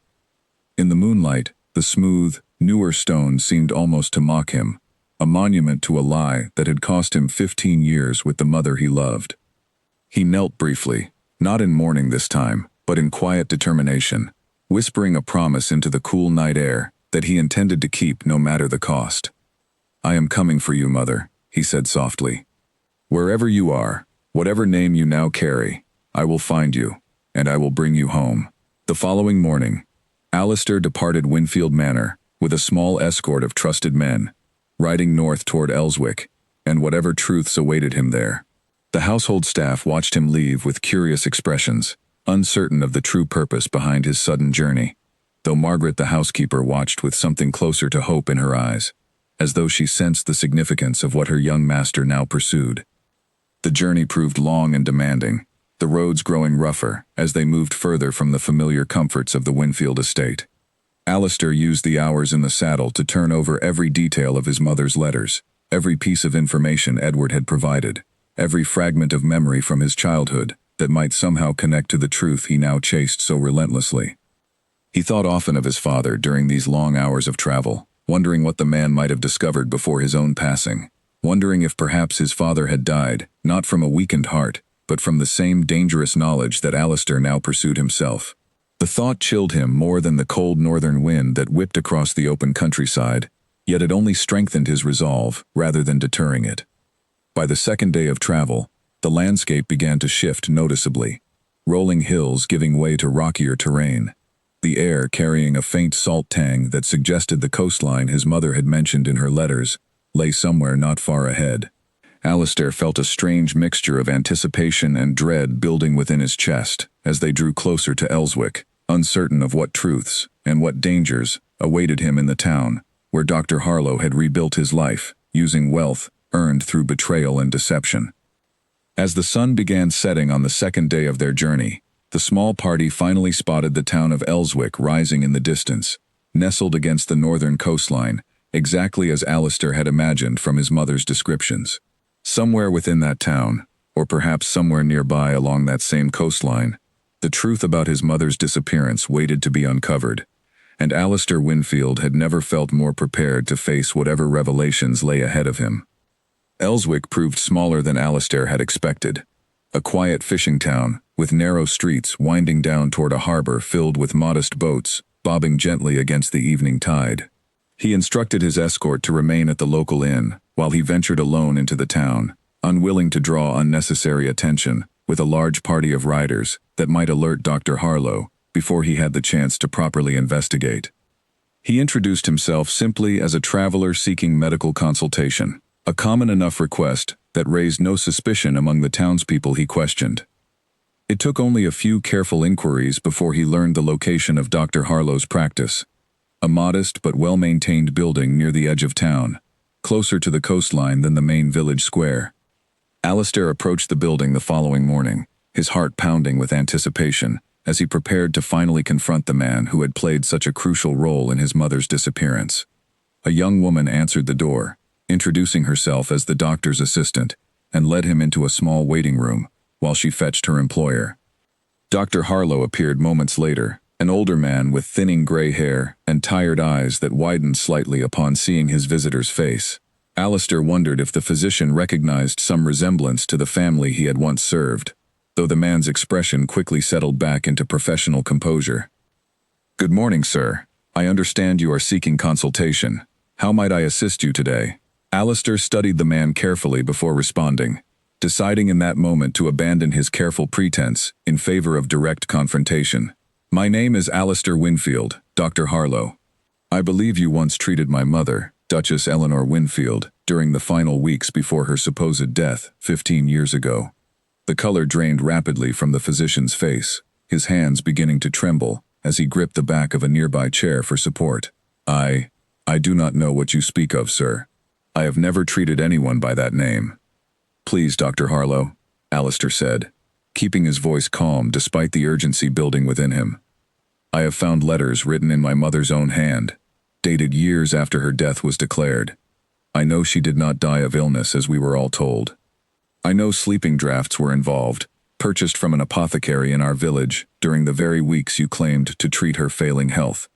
In the moonlight, the smooth, newer stone seemed almost to mock him, a monument to a lie that had cost him 15 years with the mother he loved. He knelt briefly, not in mourning this time, but in quiet determination, whispering a promise into the cool night air that he intended to keep no matter the cost. "I am coming for you, Mother," he said softly. "Wherever you are, whatever name you now carry, I will find you, and I will bring you home." The following morning, Alistair departed Winfield Manor with a small escort of trusted men, riding north toward Elswick, and whatever truths awaited him there. The household staff watched him leave with curious expressions, uncertain of the true purpose behind his sudden journey, though Margaret the housekeeper watched with something closer to hope in her eyes, as though she sensed the significance of what her young master now pursued. The journey proved long and demanding, the roads growing rougher as they moved further from the familiar comforts of the Winfield estate. Alistair used the hours in the saddle to turn over every detail of his mother's letters, every piece of information Edward had provided, every fragment of memory from his childhood that might somehow connect to the truth he now chased so relentlessly. He thought often of his father during these long hours of travel, wondering what the man might have discovered before his own passing, wondering if perhaps his father had died, not from a weakened heart, but from the same dangerous knowledge that Alistair now pursued himself. The thought chilled him more than the cold northern wind that whipped across the open countryside, yet it only strengthened his resolve rather than deterring it. By the second day of travel, the landscape began to shift noticeably, rolling hills giving way to rockier terrain, the air carrying a faint salt tang that suggested the coastline his mother had mentioned in her letters lay somewhere not far ahead. Alistair felt a strange mixture of anticipation and dread building within his chest as they drew closer to Elswick, uncertain of what truths and what dangers awaited him in the town where Dr. Harlow had rebuilt his life, using wealth earned through betrayal and deception. As the sun began setting on the second day of their journey, the small party finally spotted the town of Elswick rising in the distance, nestled against the northern coastline, exactly as Alistair had imagined from his mother's descriptions. Somewhere within that town, or perhaps somewhere nearby along that same coastline, the truth about his mother's disappearance waited to be uncovered, and Alistair Winfield had never felt more prepared to face whatever revelations lay ahead of him. Elswick proved smaller than Alistair had expected, a quiet fishing town with narrow streets winding down toward a harbor filled with modest boats bobbing gently against the evening tide. He instructed his escort to remain at the local inn while he ventured alone into the town, unwilling to draw unnecessary attention with a large party of riders that might alert Dr. Harlow before he had the chance to properly investigate. He introduced himself simply as a traveler seeking medical consultation, a common enough request that raised no suspicion among the townspeople he questioned. It took only a few careful inquiries before he learned the location of Dr. Harlow's practice, a modest but well-maintained building near the edge of town, closer to the coastline than the main village square. Alistair approached the building the following morning, his heart pounding with anticipation as he prepared to finally confront the man who had played such a crucial role in his mother's disappearance. A young woman answered the door, introducing herself as the doctor's assistant, and led him into a small waiting room while she fetched her employer. Dr. Harlow appeared moments later, an older man with thinning gray hair and tired eyes that widened slightly upon seeing his visitor's face. Alistair wondered if the physician recognized some resemblance to the family he had once served, though the man's expression quickly settled back into professional composure. "Good morning, sir. I understand you are seeking consultation. How might I assist you today?" Alistair studied the man carefully before responding, deciding in that moment to abandon his careful pretense in favor of direct confrontation. My name is Alistair Winfield, Dr. Harlow. I believe you once treated my mother, Duchess Eleanor Winfield, during the final weeks before her supposed death 15 years ago. The color drained rapidly from the physician's face, his hands beginning to tremble as he gripped the back of a nearby chair for support. I do not know what you speak of, sir. I have never treated anyone by that name. Please, Dr. Harlow, Alistair said, keeping his voice calm despite the urgency building within him. I have found letters written in my mother's own hand, dated years after her death was declared. I know she did not die of illness as we were all told. I know sleeping draughts were involved, purchased from an apothecary in our village during the very weeks you claimed to treat her failing health.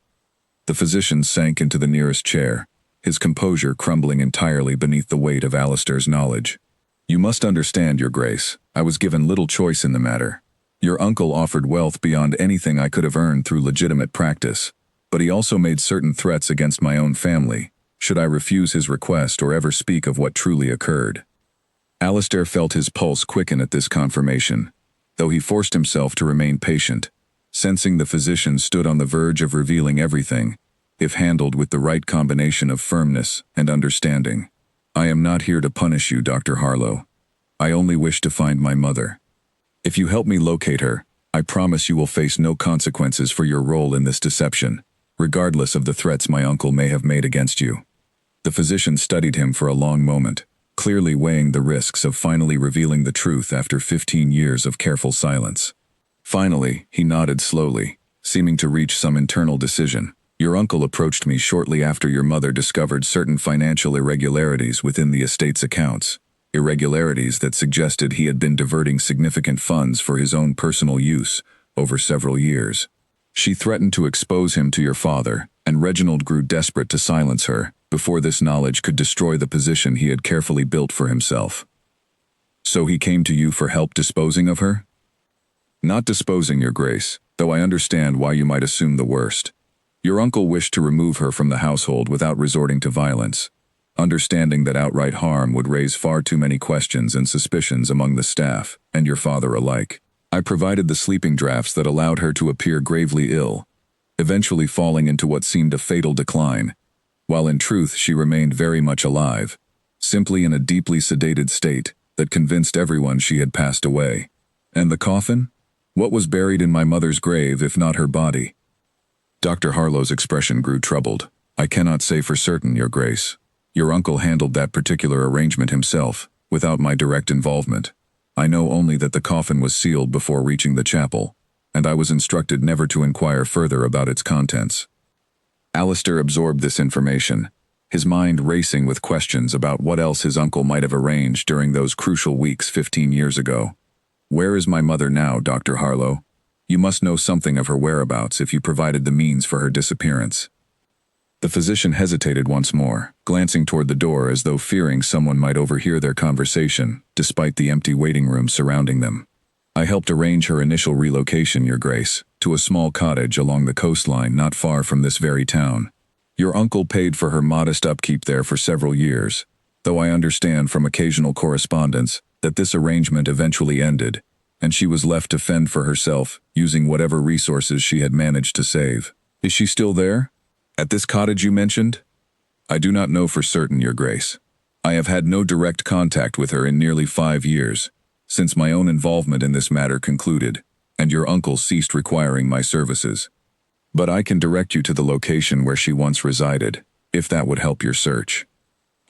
The physician sank into the nearest chair, his composure crumbling entirely beneath the weight of Alistair's knowledge. You must understand, Your Grace, I was given little choice in the matter. Your uncle offered wealth beyond anything I could have earned through legitimate practice, but he also made certain threats against my own family, should I refuse his request or ever speak of what truly occurred. Alistair felt his pulse quicken at this confirmation, though he forced himself to remain patient, sensing the physician stood on the verge of revealing everything, if handled with the right combination of firmness and understanding. I am not here to punish you, Dr. Harlow. I only wish to find my mother. If you help me locate her, I promise you will face no consequences for your role in this deception, regardless of the threats my uncle may have made against you. The physician studied him for a long moment, clearly weighing the risks of finally revealing the truth after 15 years of careful silence. Finally, he nodded slowly, seeming to reach some internal decision. Your uncle approached me shortly after your mother discovered certain financial irregularities within the estate's accounts, irregularities that suggested he had been diverting significant funds for his own personal use over several years. She threatened to expose him to your father, and Reginald grew desperate to silence her before this knowledge could destroy the position he had carefully built for himself. So he came to you for help disposing of her? Not disposing, Your Grace, though I understand why you might assume the worst. Your uncle wished to remove her from the household without resorting to violence, understanding that outright harm would raise far too many questions and suspicions among the staff and your father alike. I provided the sleeping draughts that allowed her to appear gravely ill, eventually falling into what seemed a fatal decline, while in truth she remained very much alive, simply in a deeply sedated state that convinced everyone she had passed away. And the coffin? What was buried in my mother's grave if not her body? Dr. Harlow's expression grew troubled. I cannot say for certain, Your Grace. Your uncle handled that particular arrangement himself, without my direct involvement. I know only that the coffin was sealed before reaching the chapel, and I was instructed never to inquire further about its contents. Alistair absorbed this information, his mind racing with questions about what else his uncle might have arranged during those crucial weeks 15 years ago. Where is my mother now, Dr. Harlow? You must know something of her whereabouts if you provided the means for her disappearance. The physician hesitated once more, glancing toward the door as though fearing someone might overhear their conversation, despite the empty waiting room surrounding them. I helped arrange her initial relocation, Your Grace, to a small cottage along the coastline not far from this very town. Your uncle paid for her modest upkeep there for several years, though I understand from occasional correspondence that this arrangement eventually ended, and she was left to fend for herself using whatever resources she had managed to save. Is she still there? At this cottage you mentioned? I do not know for certain, Your Grace. I have had no direct contact with her in nearly 5 years, since my own involvement in this matter concluded, and your uncle ceased requiring my services. But I can direct you to the location where she once resided, if that would help your search.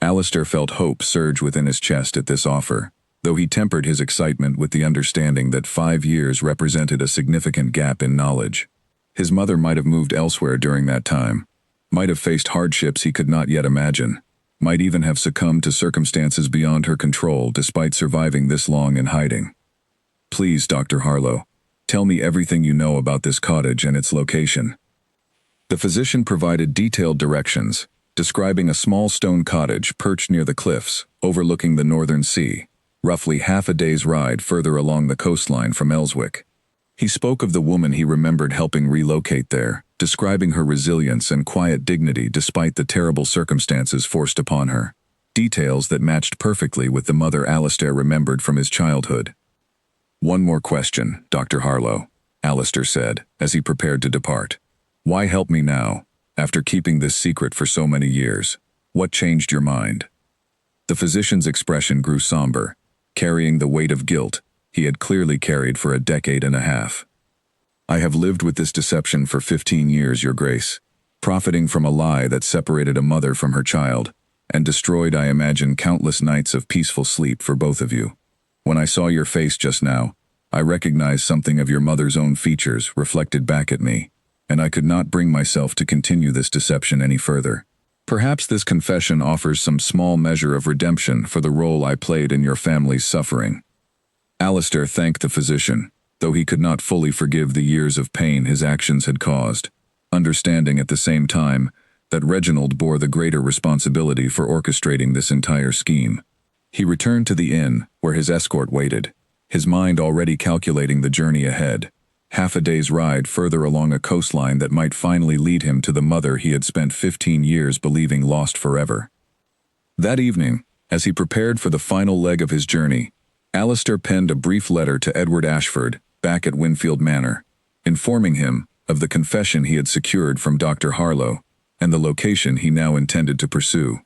Alistair felt hope surge within his chest at this offer, though he tempered his excitement with the understanding that 5 years represented a significant gap in knowledge. His mother might have moved elsewhere during that time, might have faced hardships he could not yet imagine, might even have succumbed to circumstances beyond her control despite surviving this long in hiding. Please, Dr. Harlow, tell me everything you know about this cottage and its location. The physician provided detailed directions, describing a small stone cottage perched near the cliffs, overlooking the northern sea, roughly half a day's ride further along the coastline from Elswick. He spoke of the woman he remembered helping relocate there, describing her resilience and quiet dignity despite the terrible circumstances forced upon her, details that matched perfectly with the mother Alistair remembered from his childhood. One more question, Dr. Harlow, Alistair said, as he prepared to depart. Why help me now, after keeping this secret for so many years? What changed your mind? The physician's expression grew somber, carrying the weight of guilt he had clearly carried for a decade and a half. I have lived with this deception for 15 years, Your Grace, profiting from a lie that separated a mother from her child, and destroyed, I imagine, countless nights of peaceful sleep for both of you. When I saw your face just now, I recognized something of your mother's own features reflected back at me, and I could not bring myself to continue this deception any further. Perhaps this confession offers some small measure of redemption for the role I played in your family's suffering. Alistair thanked the physician, though he could not fully forgive the years of pain his actions had caused, understanding at the same time that Reginald bore the greater responsibility for orchestrating this entire scheme. He returned to the inn, where his escort waited, his mind already calculating the journey ahead, half a day's ride further along a coastline that might finally lead him to the mother he had spent 15 years believing lost forever. That evening, as he prepared for the final leg of his journey, Alistair penned a brief letter to Edward Ashford, back at Winfield Manor, informing him of the confession he had secured from Dr. Harlow and the location he now intended to pursue.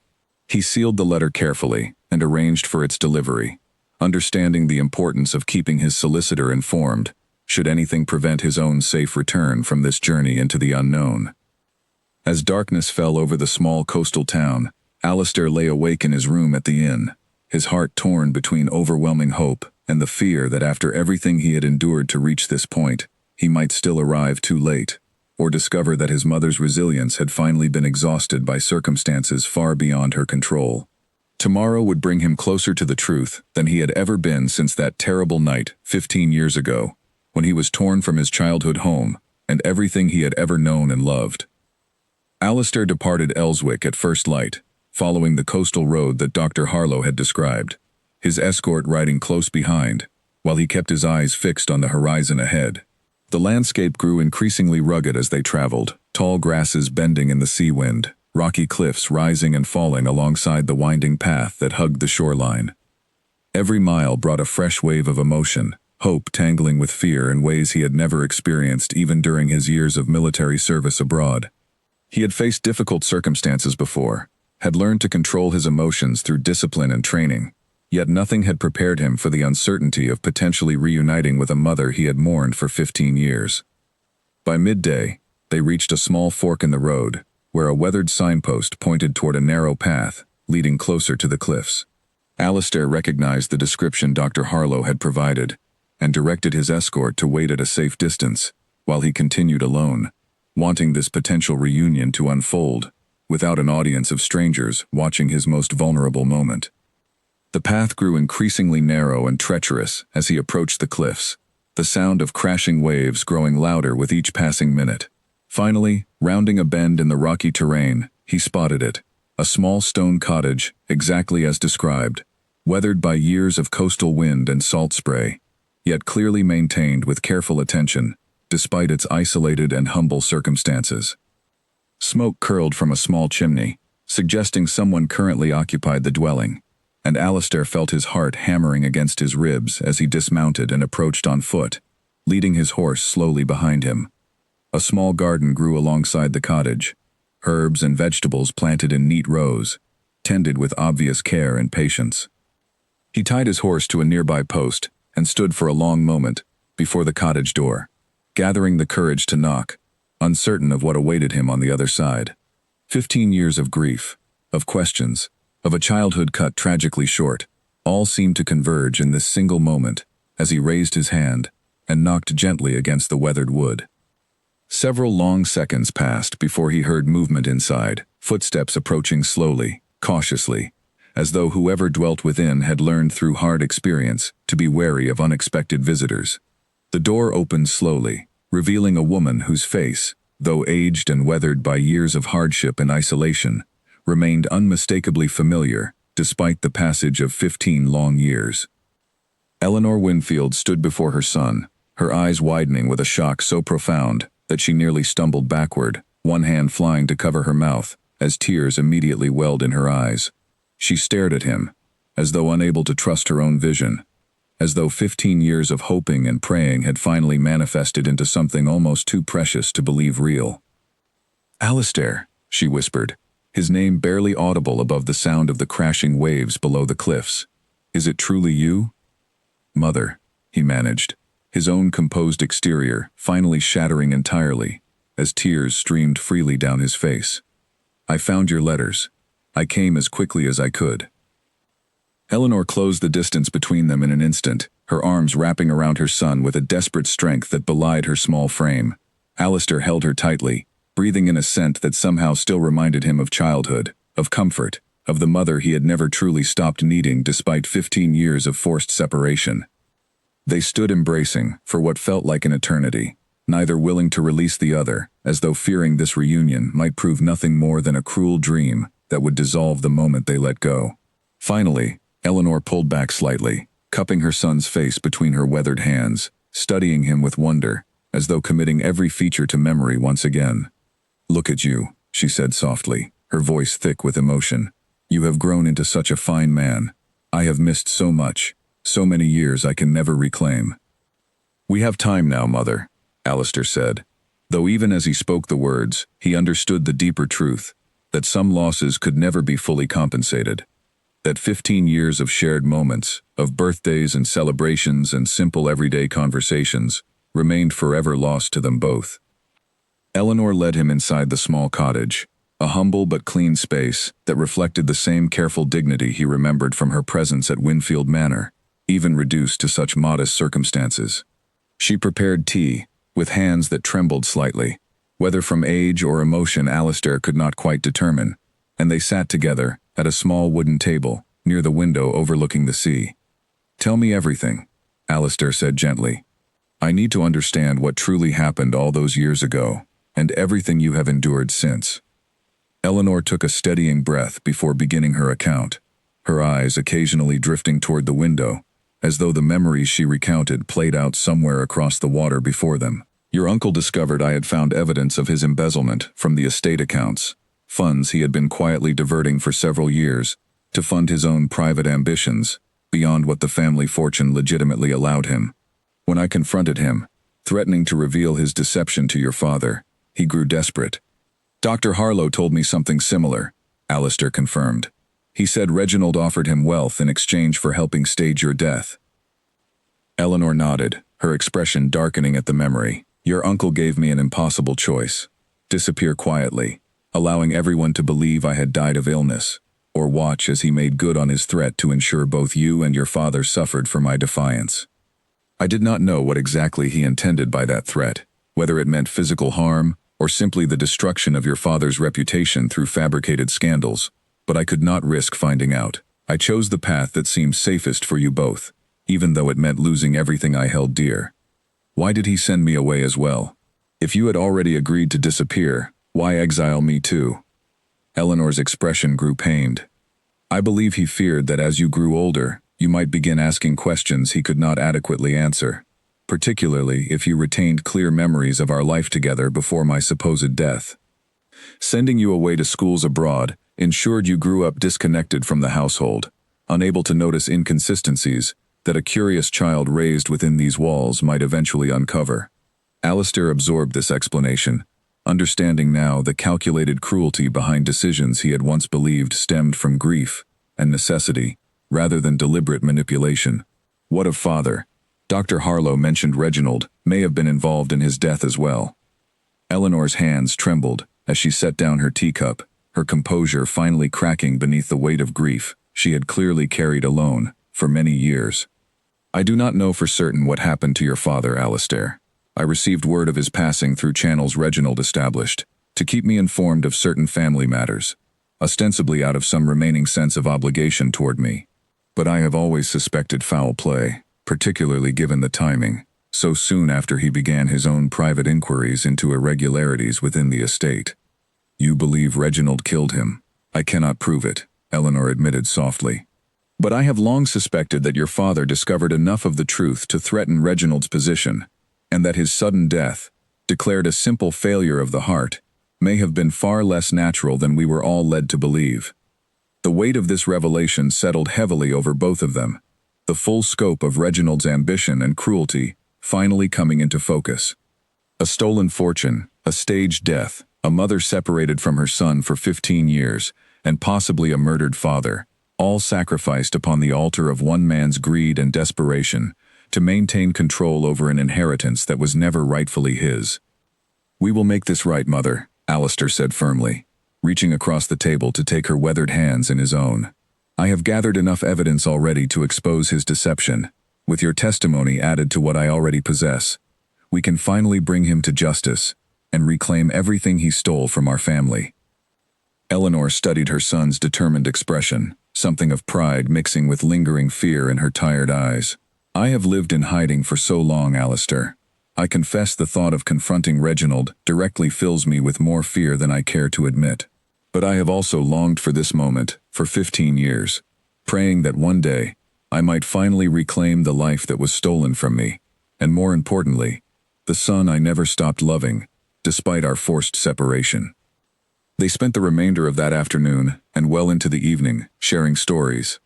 He sealed the letter carefully and arranged for its delivery, understanding the importance of keeping his solicitor informed should anything prevent his own safe return from this journey into the unknown. As darkness fell over the small coastal town, Alistair lay awake in his room at the inn, his heart torn between overwhelming hope and the fear that after everything he had endured to reach this point, he might still arrive too late, or discover that his mother's resilience had finally been exhausted by circumstances far beyond her control. Tomorrow would bring him closer to the truth than he had ever been since that terrible night 15 years ago, when he was torn from his childhood home and everything he had ever known and loved. Alistair departed Elswick at first light, following the coastal road that Dr. Harlow had described, his escort riding close behind, while he kept his eyes fixed on the horizon ahead. The landscape grew increasingly rugged as they traveled, tall grasses bending in the sea wind, rocky cliffs rising and falling alongside the winding path that hugged the shoreline. Every mile brought a fresh wave of emotion, hope tangling with fear in ways he had never experienced even during his years of military service abroad. He had faced difficult circumstances before, had learned to control his emotions through discipline and training, yet nothing had prepared him for the uncertainty of potentially reuniting with a mother he had mourned for 15 years. By midday, they reached a small fork in the road, where a weathered signpost pointed toward a narrow path, leading closer to the cliffs. Alistair recognized the description Dr. Harlow had provided, and directed his escort to wait at a safe distance, while he continued alone, wanting this potential reunion to unfold, without an audience of strangers watching his most vulnerable moment. The path grew increasingly narrow and treacherous as he approached the cliffs, the sound of crashing waves growing louder with each passing minute. Finally, rounding a bend in the rocky terrain, he spotted it, a small stone cottage, exactly as described, weathered by years of coastal wind and salt spray, yet clearly maintained with careful attention, despite its isolated and humble circumstances. Smoke curled from a small chimney, suggesting someone currently occupied the dwelling, and Alistair felt his heart hammering against his ribs as he dismounted and approached on foot, leading his horse slowly behind him. A small garden grew alongside the cottage, herbs and vegetables planted in neat rows, tended with obvious care and patience. He tied his horse to a nearby post and stood for a long moment before the cottage door, gathering the courage to knock, uncertain of what awaited him on the other side. 15 years of grief, of questions, of a childhood cut tragically short, all seemed to converge in this single moment as he raised his hand and knocked gently against the weathered wood. Several long seconds passed before he heard movement inside, footsteps approaching slowly, cautiously, as though whoever dwelt within had learned through hard experience to be wary of unexpected visitors. The door opened slowly, revealing a woman whose face, though aged and weathered by years of hardship and isolation, remained unmistakably familiar despite the passage of 15 long years. Eleanor Winfield stood before her son, her eyes widening with a shock so profound that she nearly stumbled backward, one hand flying to cover her mouth as tears immediately welled in her eyes. She stared at him, as though unable to trust her own vision, as though 15 years of hoping and praying had finally manifested into something almost too precious to believe real. "Alistair," she whispered, his name barely audible above the sound of the crashing waves below the cliffs. "Is it truly you?" "Mother," he managed, his own composed exterior finally shattering entirely, as tears streamed freely down his face. "I found your letters. I came as quickly as I could." Eleanor closed the distance between them in an instant, her arms wrapping around her son with a desperate strength that belied her small frame. Alistair held her tightly, breathing in a scent that somehow still reminded him of childhood, of comfort, of the mother he had never truly stopped needing despite 15 years of forced separation. They stood embracing for what felt like an eternity, neither willing to release the other, as though fearing this reunion might prove nothing more than a cruel dream that would dissolve the moment they let go. Finally, Eleanor pulled back slightly, cupping her son's face between her weathered hands, studying him with wonder, as though committing every feature to memory once again. "Look at you," she said softly, her voice thick with emotion. "You have grown into such a fine man. I have missed so much, so many years I can never reclaim." "We have time now, Mother," Alistair said, though even as he spoke the words, he understood the deeper truth, that some losses could never be fully compensated. That 15 years of shared moments, of birthdays and celebrations and simple everyday conversations, remained forever lost to them both. Eleanor led him inside the small cottage, a humble but clean space that reflected the same careful dignity he remembered from her presence at Winfield Manor, even reduced to such modest circumstances. She prepared tea, with hands that trembled slightly, whether from age or emotion Alistair could not quite determine, and they sat together at a small wooden table near the window overlooking the sea. "Tell me everything," Alistair said gently. "I need to understand what truly happened all those years ago, and everything you have endured since." Eleanor took a steadying breath before beginning her account, her eyes occasionally drifting toward the window, as though the memories she recounted played out somewhere across the water before them. "Your uncle discovered I had found evidence of his embezzlement from the estate accounts, funds he had been quietly diverting for several years to fund his own private ambitions, beyond what the family fortune legitimately allowed him. When I confronted him, threatening to reveal his deception to your father, he grew desperate. Dr. Harlow told me something similar," Alistair confirmed. "He said Reginald offered him wealth in exchange for helping stage your death." Eleanor nodded, her expression darkening at the memory. "Your uncle gave me an impossible choice: disappear quietly, allowing everyone to believe I had died of illness, or watch as he made good on his threat to ensure both you and your father suffered for my defiance. I did not know what exactly he intended by that threat, whether it meant physical harm or simply the destruction of your father's reputation through fabricated scandals, but I could not risk finding out. I chose the path that seemed safest for you both, even though it meant losing everything I held dear. Why did he send me away as well? If you had already agreed to disappear, why exile me too?" Eleanor's expression grew pained. "I believe he feared that as you grew older, you might begin asking questions he could not adequately answer, particularly if you retained clear memories of our life together before my supposed death. Sending you away to schools abroad ensured you grew up disconnected from the household, unable to notice inconsistencies that a curious child raised within these walls might eventually uncover." Alistair absorbed this explanation, understanding now the calculated cruelty behind decisions he had once believed stemmed from grief and necessity, rather than deliberate manipulation. What of father? Dr. Harlow mentioned Reginald may have been involved in his death as well. Eleanor's hands trembled as she set down her teacup, her composure finally cracking beneath the weight of grief she had clearly carried alone for many years. "I do not know for certain what happened to your father, Alistair. I received word of his passing through channels Reginald established, to keep me informed of certain family matters, ostensibly out of some remaining sense of obligation toward me. But I have always suspected foul play, particularly given the timing, so soon after he began his own private inquiries into irregularities within the estate." "You believe Reginald killed him?" "I cannot prove it," Eleanor admitted softly. "But I have long suspected that your father discovered enough of the truth to threaten Reginald's position, and that his sudden death, declared a simple failure of the heart, may have been far less natural than we were all led to believe." The weight of this revelation settled heavily over both of them, the full scope of Reginald's ambition and cruelty finally coming into focus. A stolen fortune, a staged death, a mother separated from her son for 15 years, and possibly a murdered father, all sacrificed upon the altar of one man's greed and desperation to maintain control over an inheritance that was never rightfully his. "We will make this right, Mother," Alistair said firmly, reaching across the table to take her weathered hands in his own. "I have gathered enough evidence already to expose his deception. With your testimony added to what I already possess, we can finally bring him to justice and reclaim everything he stole from our family." Eleanor studied her son's determined expression, something of pride mixing with lingering fear in her tired eyes. "I have lived in hiding for so long, Alistair. I confess the thought of confronting Reginald directly fills me with more fear than I care to admit. But I have also longed for this moment for 15 years, praying that one day I might finally reclaim the life that was stolen from me, and more importantly, the son I never stopped loving, despite our forced separation." They spent the remainder of that afternoon and well into the evening sharing stories.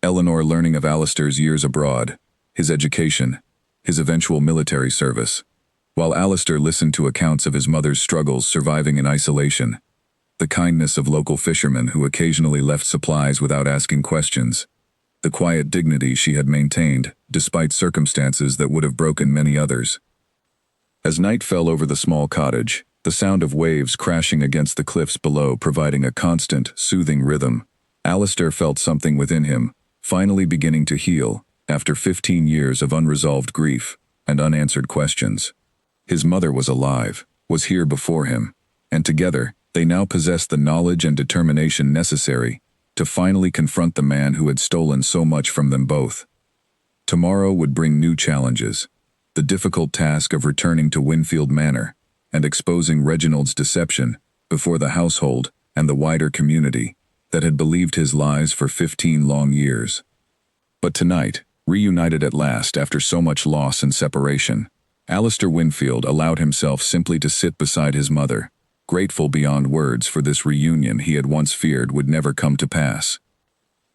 Eleanor learning of Alistair's years abroad, his education, his eventual military service, while Alistair listened to accounts of his mother's struggles surviving in isolation, the kindness of local fishermen who occasionally left supplies without asking questions, the quiet dignity she had maintained despite circumstances that would have broken many others. As night fell over the small cottage, the sound of waves crashing against the cliffs below providing a constant, soothing rhythm, Alistair felt something within him finally beginning to heal after 15 years of unresolved grief and unanswered questions. His mother was alive, was here before him, and together they now possessed the knowledge and determination necessary to finally confront the man who had stolen so much from them both. Tomorrow would bring new challenges, the difficult task of returning to Winfield Manor and exposing Reginald's deception before the household and the wider community that had believed his lies for 15 long years. But tonight, reunited at last after so much loss and separation, Alistair Winfield allowed himself simply to sit beside his mother, grateful beyond words for this reunion he had once feared would never come to pass.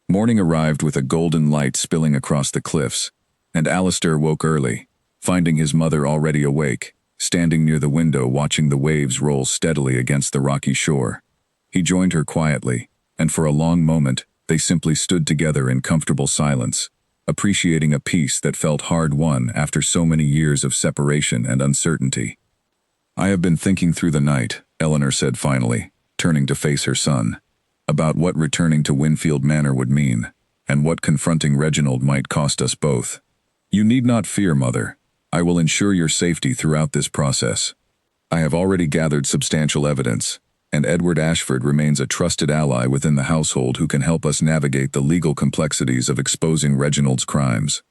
Morning arrived with a golden light spilling across the cliffs, and Alistair woke early, finding his mother already awake, standing near the window watching the waves roll steadily against the rocky shore. He joined her quietly, and for a long moment they simply stood together in comfortable silence, appreciating a peace that felt hard-won after so many years of separation and uncertainty. "I have been thinking through the night," Eleanor said finally, turning to face her son, "about what returning to Winfield Manor would mean, and what confronting Reginald might cost us both. You need not fear, Mother. I will ensure your safety throughout this process. I have already gathered substantial evidence, and Edward Ashford remains a trusted ally within the household who can help us navigate the legal complexities of exposing Reginald's crimes."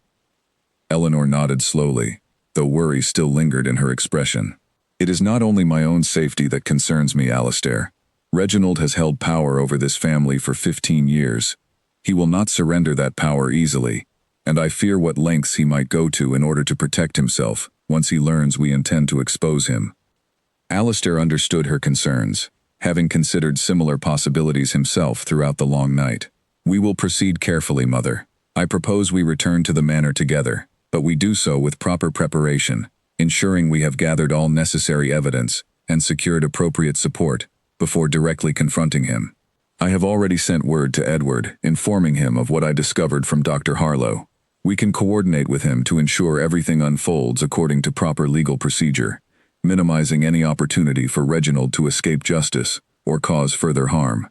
Eleanor nodded slowly, though worry still lingered in her expression. "It is not only my own safety that concerns me, Alistair. Reginald has held power over this family for 15 years. He will not surrender that power easily, and I fear what lengths he might go to in order to protect himself once he learns we intend to expose him." Alistair understood her concerns, having considered similar possibilities himself throughout the long night. "We will proceed carefully, Mother. I propose we return to the manor together, but we do so with proper preparation, ensuring we have gathered all necessary evidence and secured appropriate support before directly confronting him. I have already sent word to Edward, informing him of what I discovered from Dr. Harlow. We can coordinate with him to ensure everything unfolds according to proper legal procedure, minimizing any opportunity for Reginald to escape justice or cause further harm."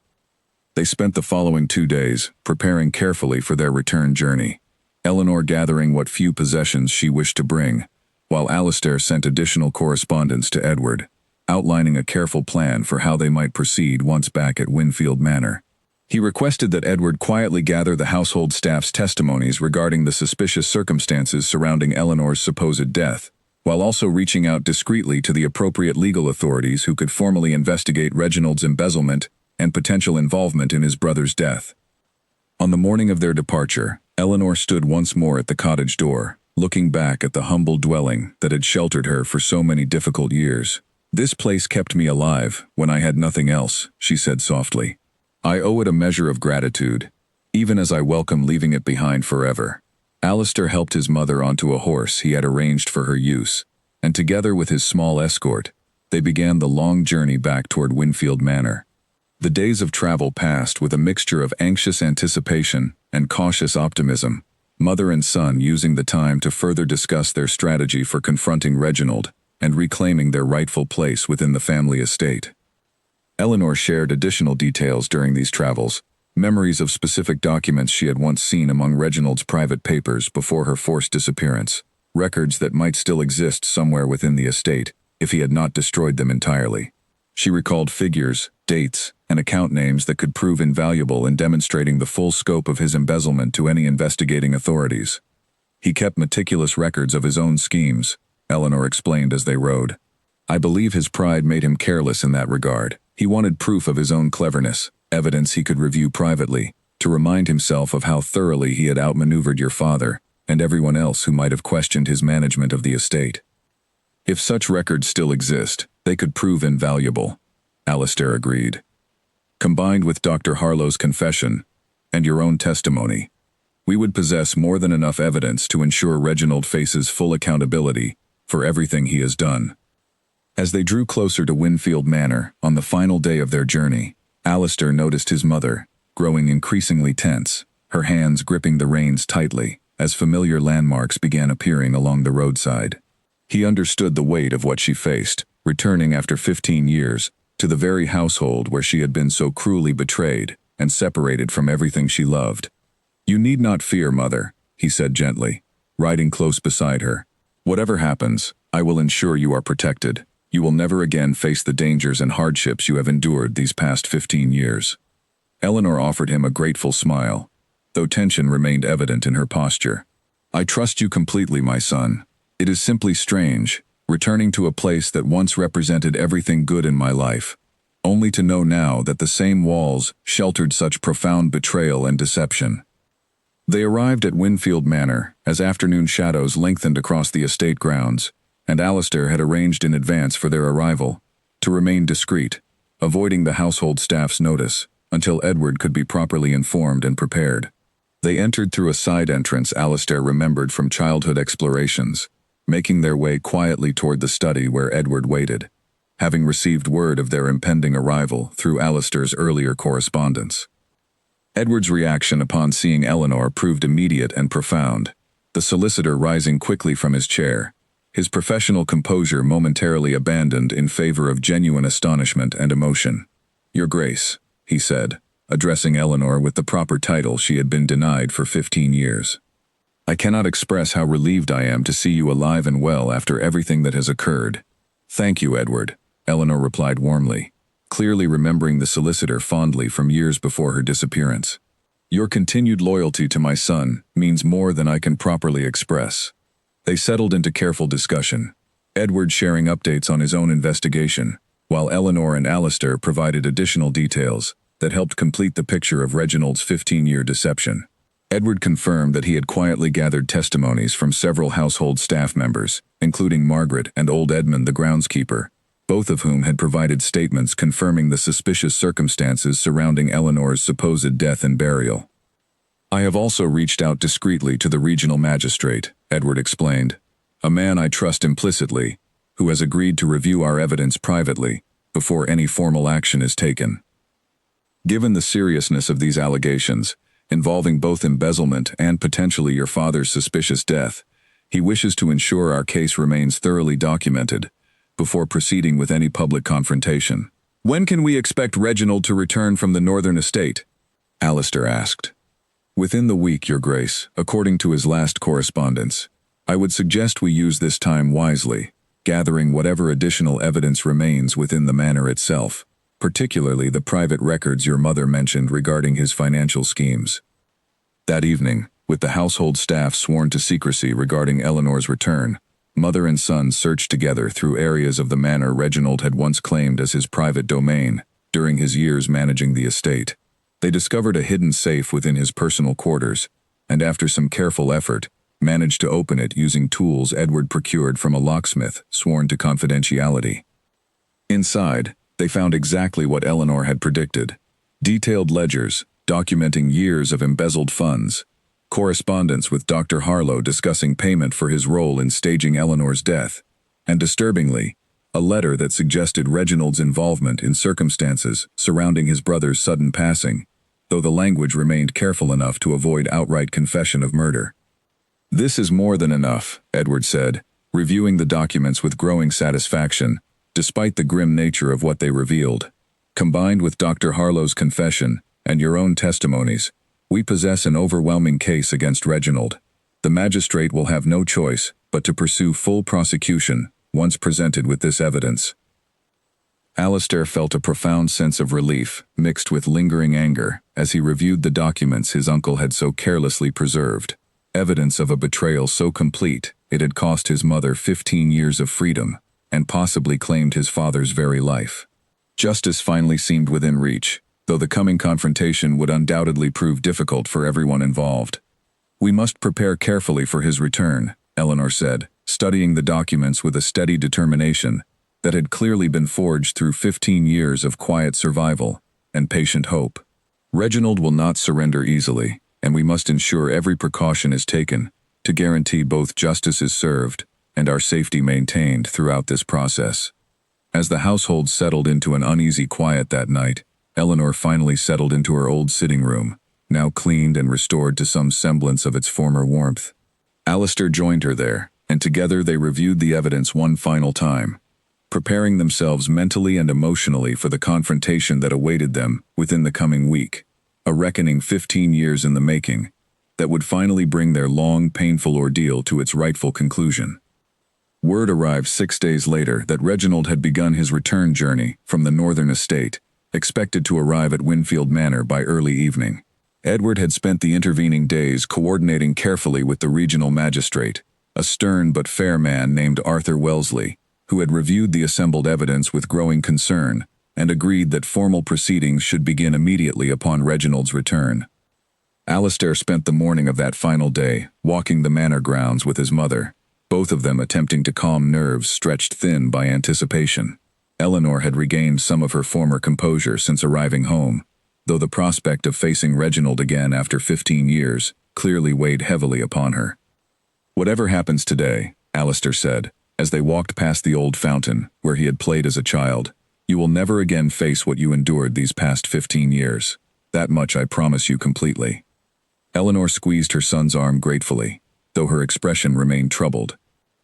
They spent the following 2 days preparing carefully for their return journey, Eleanor gathering what few possessions she wished to bring, while Alistair sent additional correspondence to Edward, outlining a careful plan for how they might proceed once back at Winfield Manor. He requested that Edward quietly gather the household staff's testimonies regarding the suspicious circumstances surrounding Eleanor's supposed death, while also reaching out discreetly to the appropriate legal authorities who could formally investigate Reginald's embezzlement and potential involvement in his brother's death. On the morning of their departure, Eleanor stood once more at the cottage door, looking back at the humble dwelling that had sheltered her for so many difficult years. "This place kept me alive when I had nothing else," she said softly. "I owe it a measure of gratitude, even as I welcome leaving it behind forever. Alistair helped his mother onto a horse he had arranged for her use, and together with his small escort, they began the long journey back toward Winfield Manor. The days of travel passed with a mixture of anxious anticipation and cautious optimism, mother and son using the time to further discuss their strategy for confronting Reginald and reclaiming their rightful place within the family estate. Eleanor shared additional details during these travels, memories of specific documents she had once seen among Reginald's private papers before her forced disappearance, records that might still exist somewhere within the estate if he had not destroyed them entirely. She recalled figures, dates, and account names that could prove invaluable in demonstrating the full scope of his embezzlement to any investigating authorities. He kept meticulous records of his own schemes, Eleanor explained as they rode. I believe his pride made him careless in that regard. He wanted proof of his own cleverness, evidence he could review privately, to remind himself of how thoroughly he had outmaneuvered your father and everyone else who might have questioned his management of the estate. If such records still exist, they could prove invaluable, Alistair agreed. Combined with Dr. Harlow's confession and your own testimony, we would possess more than enough evidence to ensure Reginald faces full accountability for everything he has done. As they drew closer to Winfield Manor on the final day of their journey, Alistair noticed his mother, growing increasingly tense, her hands gripping the reins tightly as familiar landmarks began appearing along the roadside. He understood the weight of what she faced, returning after 15 years to the very household where she had been so cruelly betrayed and separated from everything she loved. You need not fear, mother, he said gently, riding close beside her. Whatever happens, I will ensure you are protected. You will never again face the dangers and hardships you have endured these past 15 years. Eleanor offered him a grateful smile, though tension remained evident in her posture. I trust you completely, my son. It is simply strange, returning to a place that once represented everything good in my life, only to know now that the same walls sheltered such profound betrayal and deception. They arrived at Winfield Manor as afternoon shadows lengthened across the estate grounds, and Alistair had arranged in advance for their arrival, to remain discreet, avoiding the household staff's notice, until Edward could be properly informed and prepared. They entered through a side entrance Alistair remembered from childhood explorations, making their way quietly toward the study where Edward waited, having received word of their impending arrival through Alistair's earlier correspondence. Edward's reaction upon seeing Eleanor proved immediate and profound, the solicitor rising quickly from his chair, his professional composure momentarily abandoned in favor of genuine astonishment and emotion. Your Grace, he said, addressing Eleanor with the proper title she had been denied for 15 years. I cannot express how relieved I am to see you alive and well after everything that has occurred. Thank you, Edward, Eleanor replied warmly, clearly remembering the solicitor fondly from years before her disappearance. Your continued loyalty to my son means more than I can properly express. They settled into careful discussion, Edward sharing updates on his own investigation, while Eleanor and Alistair provided additional details that helped complete the picture of Reginald's 15-year deception. Edward confirmed that he had quietly gathered testimonies from several household staff members, including Margaret and old Edmund the groundskeeper, both of whom had provided statements confirming the suspicious circumstances surrounding Eleanor's supposed death and burial. I have also reached out discreetly to the regional magistrate, Edward explained, a man I trust implicitly, who has agreed to review our evidence privately before any formal action is taken. Given the seriousness of these allegations, involving both embezzlement and potentially your father's suspicious death, he wishes to ensure our case remains thoroughly documented before proceeding with any public confrontation. When can we expect Reginald to return from the northern estate? Alistair asked. Within the week, Your Grace, according to his last correspondence. I would suggest we use this time wisely, gathering whatever additional evidence remains within the manor itself, particularly the private records your mother mentioned regarding his financial schemes. That evening, with the household staff sworn to secrecy regarding Eleanor's return, mother and son searched together through areas of the manor Reginald had once claimed as his private domain during his years managing the estate. They discovered a hidden safe within his personal quarters, and after some careful effort, managed to open it using tools Edward procured from a locksmith sworn to confidentiality. Inside, they found exactly what Eleanor had predicted: detailed ledgers documenting years of embezzled funds, correspondence with Dr. Harlow discussing payment for his role in staging Eleanor's death, and disturbingly, a letter that suggested Reginald's involvement in circumstances surrounding his brother's sudden passing, though the language remained careful enough to avoid outright confession of murder. "This is more than enough," Edward said, reviewing the documents with growing satisfaction, despite the grim nature of what they revealed. "Combined with Dr. Harlow's confession and your own testimonies, we possess an overwhelming case against Reginald. The magistrate will have no choice but to pursue full prosecution once presented with this evidence." Alistair felt a profound sense of relief, mixed with lingering anger, as he reviewed the documents his uncle had so carelessly preserved. Evidence of a betrayal so complete, it had cost his mother 15 years of freedom, and possibly claimed his father's very life. Justice finally seemed within reach, though the coming confrontation would undoubtedly prove difficult for everyone involved. "We must prepare carefully for his return," Eleanor said, studying the documents with a steady determination that had clearly been forged through 15 years of quiet survival and patient hope. "Reginald will not surrender easily, and we must ensure every precaution is taken to guarantee both justice is served and our safety maintained throughout this process." As the household settled into an uneasy quiet that night, Eleanor finally settled into her old sitting room, now cleaned and restored to some semblance of its former warmth. Alistair joined her there, and together they reviewed the evidence one final time, preparing themselves mentally and emotionally for the confrontation that awaited them within the coming week. A reckoning 15 years in the making, that would finally bring their long, painful ordeal to its rightful conclusion. Word arrived 6 days later that Reginald had begun his return journey from the northern estate, expected to arrive at Winfield Manor by early evening. Edward had spent the intervening days coordinating carefully with the regional magistrate, a stern but fair man named Arthur Wellesley, who had reviewed the assembled evidence with growing concern and agreed that formal proceedings should begin immediately upon Reginald's return. Alistair spent the morning of that final day walking the manor grounds with his mother, both of them attempting to calm nerves stretched thin by anticipation. Eleanor had regained some of her former composure since arriving home, though the prospect of facing Reginald again after 15 years clearly weighed heavily upon her. "Whatever happens today," Alistair said, as they walked past the old fountain where he had played as a child, "you will never again face what you endured these past 15 years. That much I promise you completely." Eleanor squeezed her son's arm gratefully, though her expression remained troubled.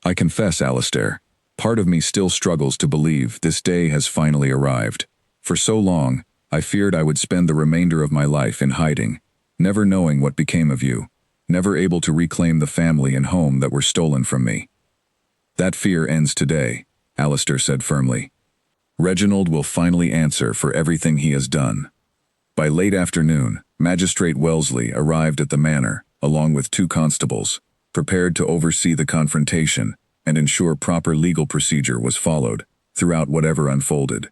"I confess, Alistair, part of me still struggles to believe this day has finally arrived. For so long, I feared I would spend the remainder of my life in hiding, never knowing what became of you, never able to reclaim the family and home that were stolen from me." "That fear ends today," Alistair said firmly. "Reginald will finally answer for everything he has done." By late afternoon, Magistrate Wellesley arrived at the manor, along with 2 constables, prepared to oversee the confrontation and ensure proper legal procedure was followed throughout whatever unfolded.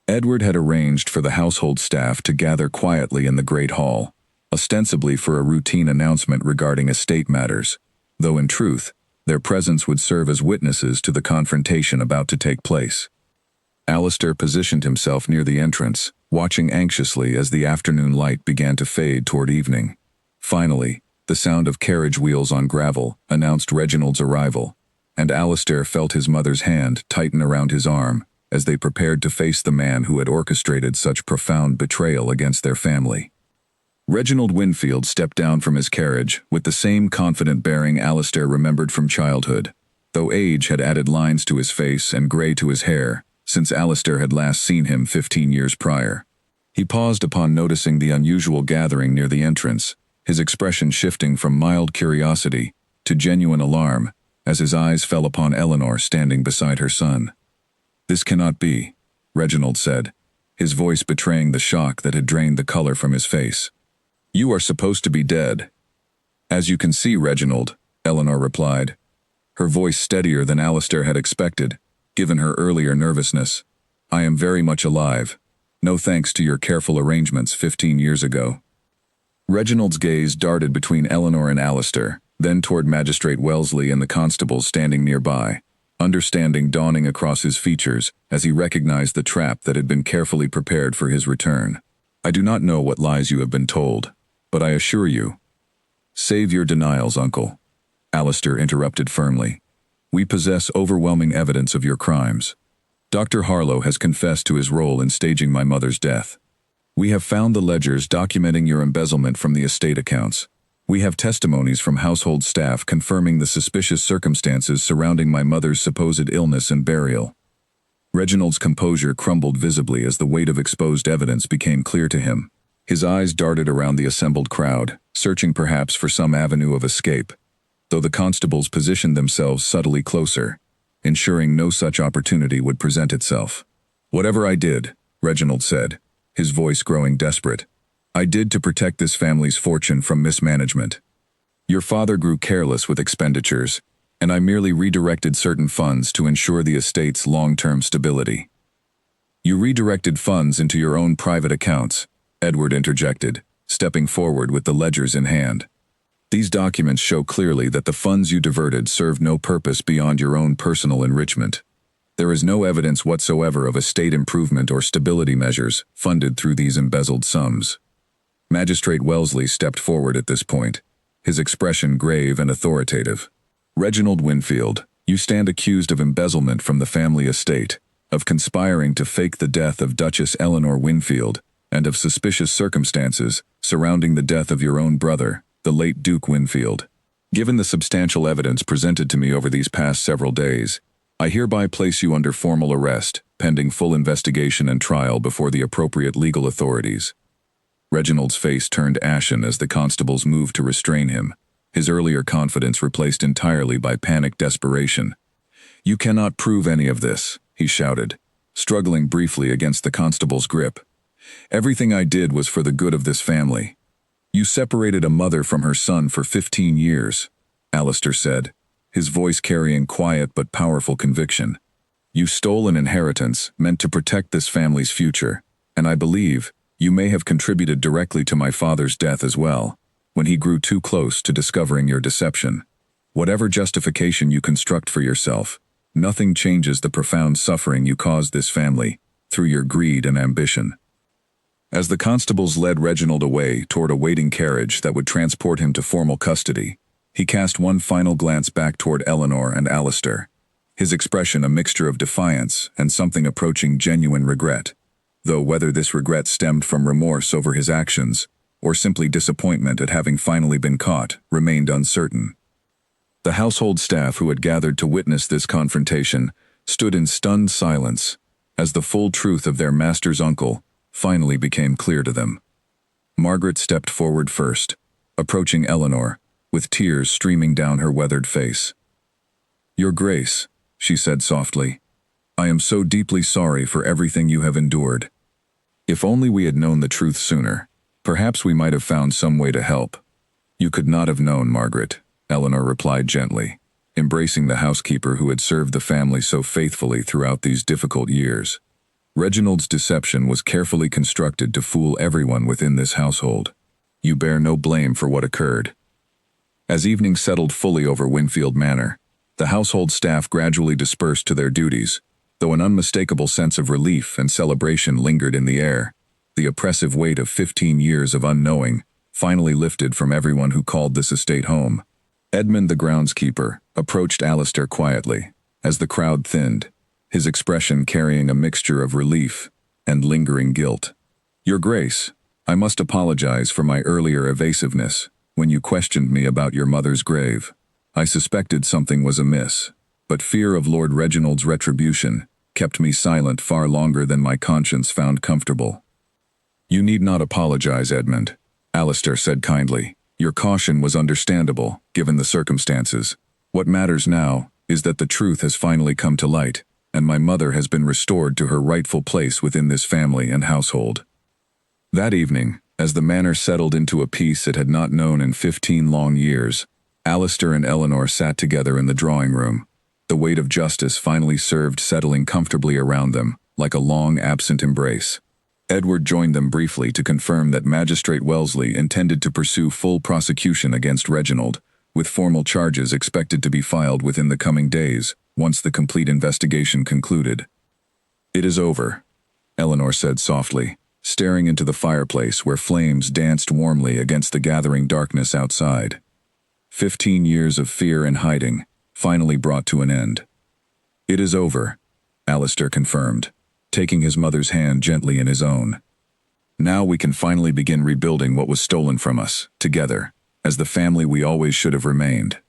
Edward had arranged for the household staff to gather quietly in the Great Hall, ostensibly for a routine announcement regarding estate matters, though in truth, their presence would serve as witnesses to the confrontation about to take place. Alistair positioned himself near the entrance, watching anxiously as the afternoon light began to fade toward evening. Finally, the sound of carriage wheels on gravel announced Reginald's arrival, and Alistair felt his mother's hand tighten around his arm as they prepared to face the man who had orchestrated such profound betrayal against their family. Reginald Winfield stepped down from his carriage with the same confident bearing Alistair remembered from childhood, though age had added lines to his face and gray to his hair since Alistair had last seen him 15 years prior. He paused upon noticing the unusual gathering near the entrance, his expression shifting from mild curiosity to genuine alarm as his eyes fell upon Eleanor standing beside her son. "This cannot be," Reginald said, his voice betraying the shock that had drained the color from his face. "You are supposed to be dead." "As you can see, Reginald," Eleanor replied, her voice steadier than Alistair had expected, given her earlier nervousness. "I am very much alive, no thanks to your careful arrangements 15 years ago." Reginald's gaze darted between Eleanor and Alistair, then toward Magistrate Wellesley and the constables standing nearby, understanding dawning across his features as he recognized the trap that had been carefully prepared for his return. "I do not know what lies you have been told, but I assure you, Save your denials, Uncle. Alistair interrupted firmly. We possess overwhelming evidence of your crimes. Dr. Harlow has confessed to his role in staging my mother's death. We have found the ledgers documenting your embezzlement from the estate accounts. We have testimonies from household staff confirming the suspicious circumstances surrounding my mother's supposed illness and burial. Reginald's composure crumbled visibly as the weight of exposed evidence became clear to him. His eyes darted around the assembled crowd, searching perhaps for some avenue of escape, though the constables positioned themselves subtly closer, ensuring no such opportunity would present itself. Whatever I did, Reginald said, his voice growing desperate, I did to protect this family's fortune from mismanagement. Your father grew careless with expenditures, and I merely redirected certain funds to ensure the estate's long-term stability. You redirected funds into your own private accounts, Edward interjected, stepping forward with the ledgers in hand. These documents show clearly that the funds you diverted served no purpose beyond your own personal enrichment. There is no evidence whatsoever of estate improvement or stability measures funded through these embezzled sums. Magistrate Wellesley stepped forward at this point, his expression grave and authoritative. Reginald Winfield, you stand accused of embezzlement from the family estate, of conspiring to fake the death of Duchess Eleanor Winfield, and of suspicious circumstances surrounding the death of your own brother, the late Duke Winfield. Given the substantial evidence presented to me over these past several days, I hereby place you under formal arrest, pending full investigation and trial before the appropriate legal authorities. Reginald's face turned ashen as the constables moved to restrain him, his earlier confidence replaced entirely by panicked desperation. You cannot prove any of this, he shouted, struggling briefly against the constable's grip. Everything I did was for the good of this family. You separated a mother from her son for 15 years, Alistair said, his voice carrying quiet but powerful conviction. You stole an inheritance meant to protect this family's future, and I believe you may have contributed directly to my father's death as well, when he grew too close to discovering your deception. Whatever justification you construct for yourself, nothing changes the profound suffering you caused this family through your greed and ambition. As the constables led Reginald away toward a waiting carriage that would transport him to formal custody, he cast one final glance back toward Eleanor and Alistair, his expression a mixture of defiance and something approaching genuine regret, though whether this regret stemmed from remorse over his actions or simply disappointment at having finally been caught remained uncertain. The household staff who had gathered to witness this confrontation stood in stunned silence as the full truth of their master's uncle finally became clear to them. Margaret stepped forward first, approaching Eleanor, with tears streaming down her weathered face. Your Grace, she said softly, I am so deeply sorry for everything you have endured. If only we had known the truth sooner, perhaps we might have found some way to help. You could not have known, Margaret, Eleanor replied gently, embracing the housekeeper who had served the family so faithfully throughout these difficult years. Reginald's deception was carefully constructed to fool everyone within this household. You bear no blame for what occurred. As evening settled fully over Winfield Manor, the household staff gradually dispersed to their duties, though an unmistakable sense of relief and celebration lingered in the air. The oppressive weight of 15 years of unknowing finally lifted from everyone who called this estate home. Edmund the groundskeeper approached Alistair quietly, as the crowd thinned, his expression carrying a mixture of relief and lingering guilt. Your Grace, I must apologize for my earlier evasiveness when you questioned me about your mother's grave. I suspected something was amiss, but fear of Lord Reginald's retribution kept me silent far longer than my conscience found comfortable. You need not apologize, Edmund, Alistair said kindly. Your caution was understandable, given the circumstances. What matters now is that the truth has finally come to light, and my mother has been restored to her rightful place within this family and household. That evening, as the manor settled into a peace it had not known in 15 long years, Alistair and Eleanor sat together in the drawing room. The weight of justice finally served settling comfortably around them, like a long absent embrace. Edward joined them briefly to confirm that Magistrate Wellesley intended to pursue full prosecution against Reginald, with formal charges expected to be filed within the coming days, once the complete investigation concluded. It is over, Eleanor said softly, staring into the fireplace where flames danced warmly against the gathering darkness outside. 15 years of fear and hiding, finally brought to an end. "It is over," Alistair confirmed, taking his mother's hand gently in his own. "Now we can finally begin rebuilding what was stolen from us, together, as the family we always should have remained."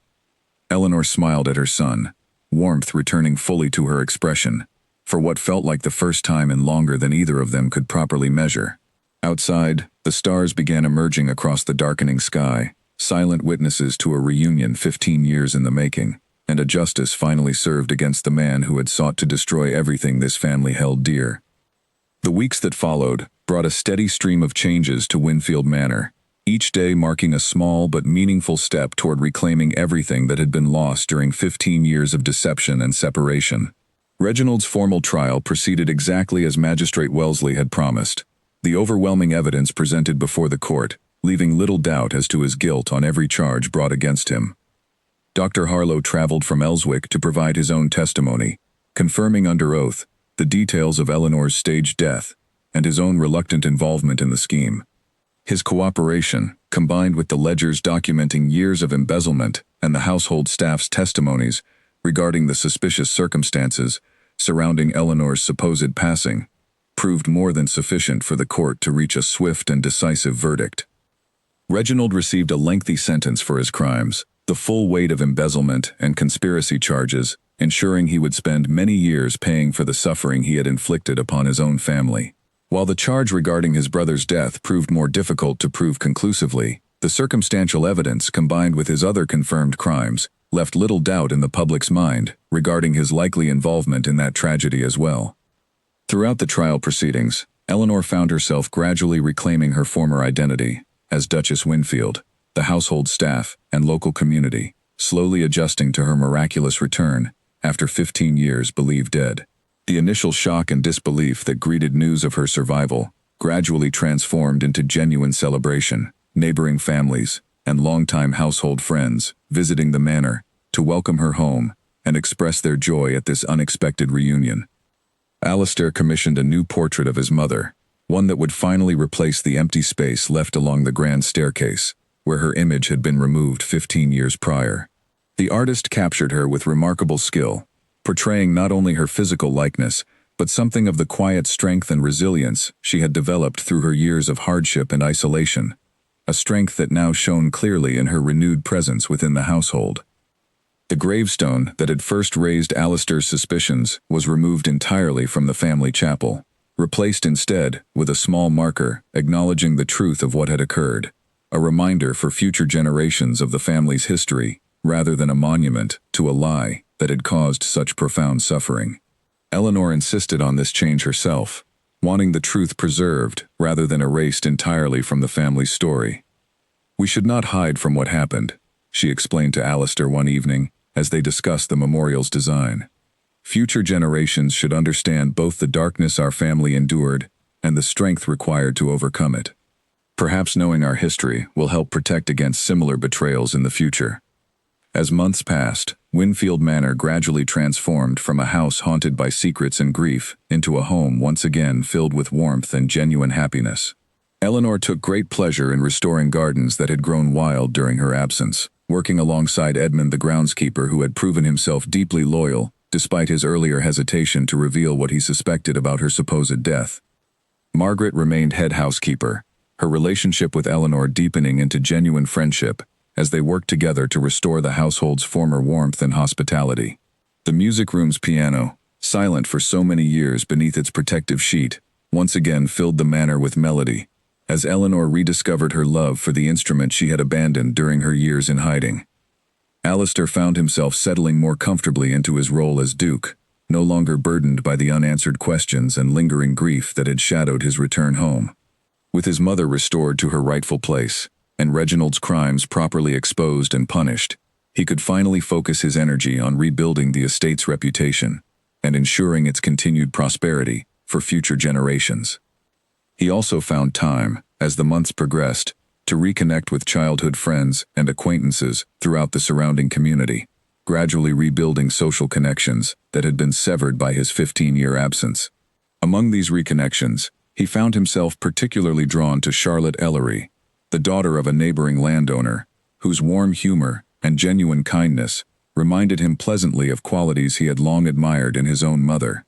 Eleanor smiled at her son, warmth returning fully to her expression, for what felt like the first time in longer than either of them could properly measure. Outside, the stars began emerging across the darkening sky, silent witnesses to a reunion 15 years in the making, and a justice finally served against the man who had sought to destroy everything this family held dear. The weeks that followed brought a steady stream of changes to Winfield Manor, each day marking a small but meaningful step toward reclaiming everything that had been lost during 15 years of deception and separation. Reginald's formal trial proceeded exactly as Magistrate Wellesley had promised, the overwhelming evidence presented before the court, leaving little doubt as to his guilt on every charge brought against him. Dr. Harlow traveled from Elswick to provide his own testimony, confirming under oath the details of Eleanor's staged death and his own reluctant involvement in the scheme. His cooperation, combined with the ledgers documenting years of embezzlement and the household staff's testimonies regarding the suspicious circumstances surrounding Eleanor's supposed passing, proved more than sufficient for the court to reach a swift and decisive verdict. Reginald received a lengthy sentence for his crimes, the full weight of embezzlement and conspiracy charges, ensuring he would spend many years paying for the suffering he had inflicted upon his own family. While the charge regarding his brother's death proved more difficult to prove conclusively, the circumstantial evidence combined with his other confirmed crimes left little doubt in the public's mind regarding his likely involvement in that tragedy as well. Throughout the trial proceedings, Eleanor found herself gradually reclaiming her former identity as Duchess Winfield, the household staff and local community, slowly adjusting to her miraculous return after 15 years believed dead. The initial shock and disbelief that greeted news of her survival gradually transformed into genuine celebration, neighboring families and longtime household friends visiting the manor to welcome her home and express their joy at this unexpected reunion. Alistair commissioned a new portrait of his mother, one that would finally replace the empty space left along the grand staircase, where her image had been removed 15 years prior. The artist captured her with remarkable skill, portraying not only her physical likeness, but something of the quiet strength and resilience she had developed through her years of hardship and isolation, a strength that now shone clearly in her renewed presence within the household. The gravestone that had first raised Alistair's suspicions was removed entirely from the family chapel, replaced instead with a small marker acknowledging the truth of what had occurred, a reminder for future generations of the family's history rather than a monument to a lie that had caused such profound suffering. Eleanor insisted on this change herself, wanting the truth preserved rather than erased entirely from the family's story. "We should not hide from what happened," she explained to Alistair one evening as they discussed the memorial's design. "Future generations should understand both the darkness our family endured and the strength required to overcome it. Perhaps knowing our history will help protect against similar betrayals in the future." As months passed, Winfield Manor gradually transformed from a house haunted by secrets and grief into a home once again filled with warmth and genuine happiness. Eleanor took great pleasure in restoring gardens that had grown wild during her absence, working alongside Edmund the groundskeeper who had proven himself deeply loyal despite his earlier hesitation to reveal what he suspected about her supposed death. Margaret remained head housekeeper, her relationship with Eleanor deepening into genuine friendship as they worked together to restore the household's former warmth and hospitality. The music room's piano, silent for so many years beneath its protective sheet, once again filled the manor with melody, as Eleanor rediscovered her love for the instrument she had abandoned during her years in hiding. Alistair found himself settling more comfortably into his role as Duke, no longer burdened by the unanswered questions and lingering grief that had shadowed his return home. With his mother restored to her rightful place, and Reginald's crimes properly exposed and punished, he could finally focus his energy on rebuilding the estate's reputation and ensuring its continued prosperity for future generations. He also found time, as the months progressed, to reconnect with childhood friends and acquaintances throughout the surrounding community, gradually rebuilding social connections that had been severed by his 15-year absence. Among these reconnections, he found himself particularly drawn to Charlotte Ellery, the daughter of a neighboring landowner, whose warm humor and genuine kindness reminded him pleasantly of qualities he had long admired in his own mother.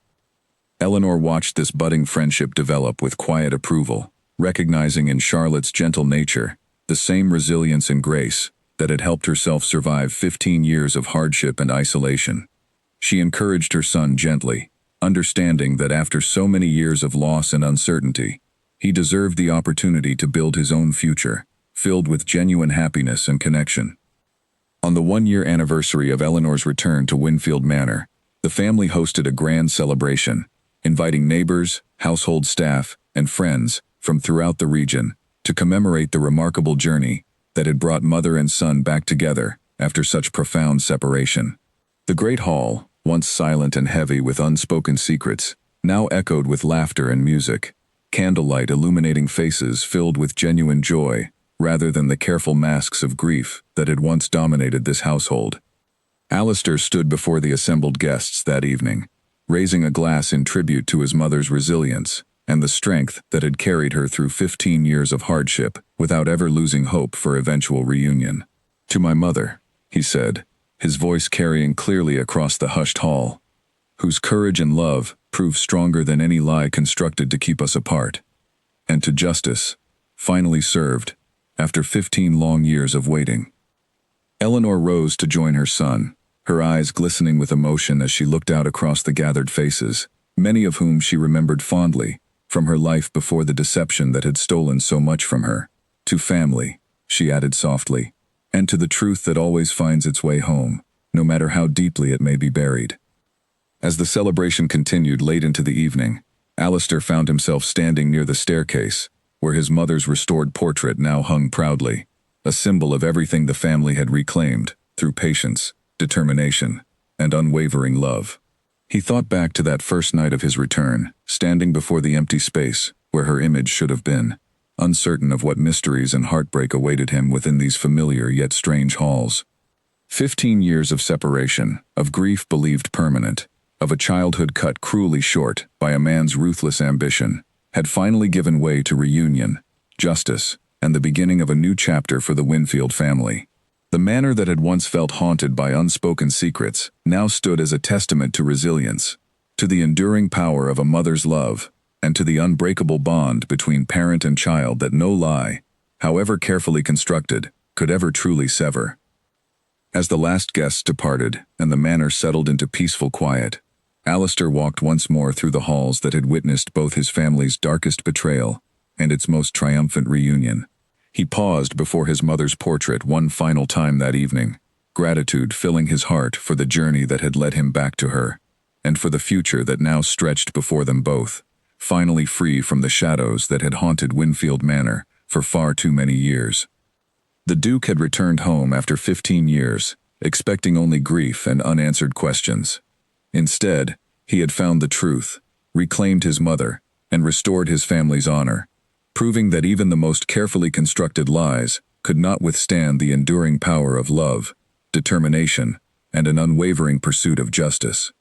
Eleanor watched this budding friendship develop with quiet approval, recognizing in Charlotte's gentle nature the same resilience and grace that had helped herself survive 15 years of hardship and isolation. She encouraged her son gently, understanding that after so many years of loss and uncertainty, he deserved the opportunity to build his own future, filled with genuine happiness and connection. On the one-year anniversary of Eleanor's return to Winfield Manor, the family hosted a grand celebration, inviting neighbors, household staff, and friends from throughout the region to commemorate the remarkable journey that had brought mother and son back together after such profound separation. The great hall, once silent and heavy with unspoken secrets, now echoed with laughter and music, candlelight illuminating faces filled with genuine joy rather than the careful masks of grief that had once dominated this household. Alistair stood before the assembled guests that evening, raising a glass in tribute to his mother's resilience and the strength that had carried her through 15 years of hardship without ever losing hope for eventual reunion. "To my mother," he said, his voice carrying clearly across the hushed hall, "whose courage and love proved stronger than any lie constructed to keep us apart. And to justice, finally served, after 15 long years of waiting." Eleanor rose to join her son, her eyes glistening with emotion as she looked out across the gathered faces, many of whom she remembered fondly, from her life before the deception that had stolen so much from her. "To family," she added softly, "and to the truth that always finds its way home, no matter how deeply it may be buried." As the celebration continued late into the evening, Alistair found himself standing near the staircase, where his mother's restored portrait now hung proudly, a symbol of everything the family had reclaimed through patience, determination, and unwavering love. He thought back to that first night of his return, standing before the empty space where her image should have been, uncertain of what mysteries and heartbreak awaited him within these familiar yet strange halls. 15 years of separation, of grief believed permanent, of a childhood cut cruelly short by a man's ruthless ambition, had finally given way to reunion, justice, and the beginning of a new chapter for the Winfield family. The manor that had once felt haunted by unspoken secrets now stood as a testament to resilience, to the enduring power of a mother's love, and to the unbreakable bond between parent and child that no lie, however carefully constructed, could ever truly sever. As the last guests departed and the manor settled into peaceful quiet, Alistair walked once more through the halls that had witnessed both his family's darkest betrayal and its most triumphant reunion. He paused before his mother's portrait one final time that evening, gratitude filling his heart for the journey that had led him back to her, and for the future that now stretched before them both, finally free from the shadows that had haunted Winfield Manor for far too many years. The Duke had returned home after 15 years, expecting only grief and unanswered questions. Instead, he had found the truth, reclaimed his mother, and restored his family's honor, proving that even the most carefully constructed lies could not withstand the enduring power of love, determination, and an unwavering pursuit of justice.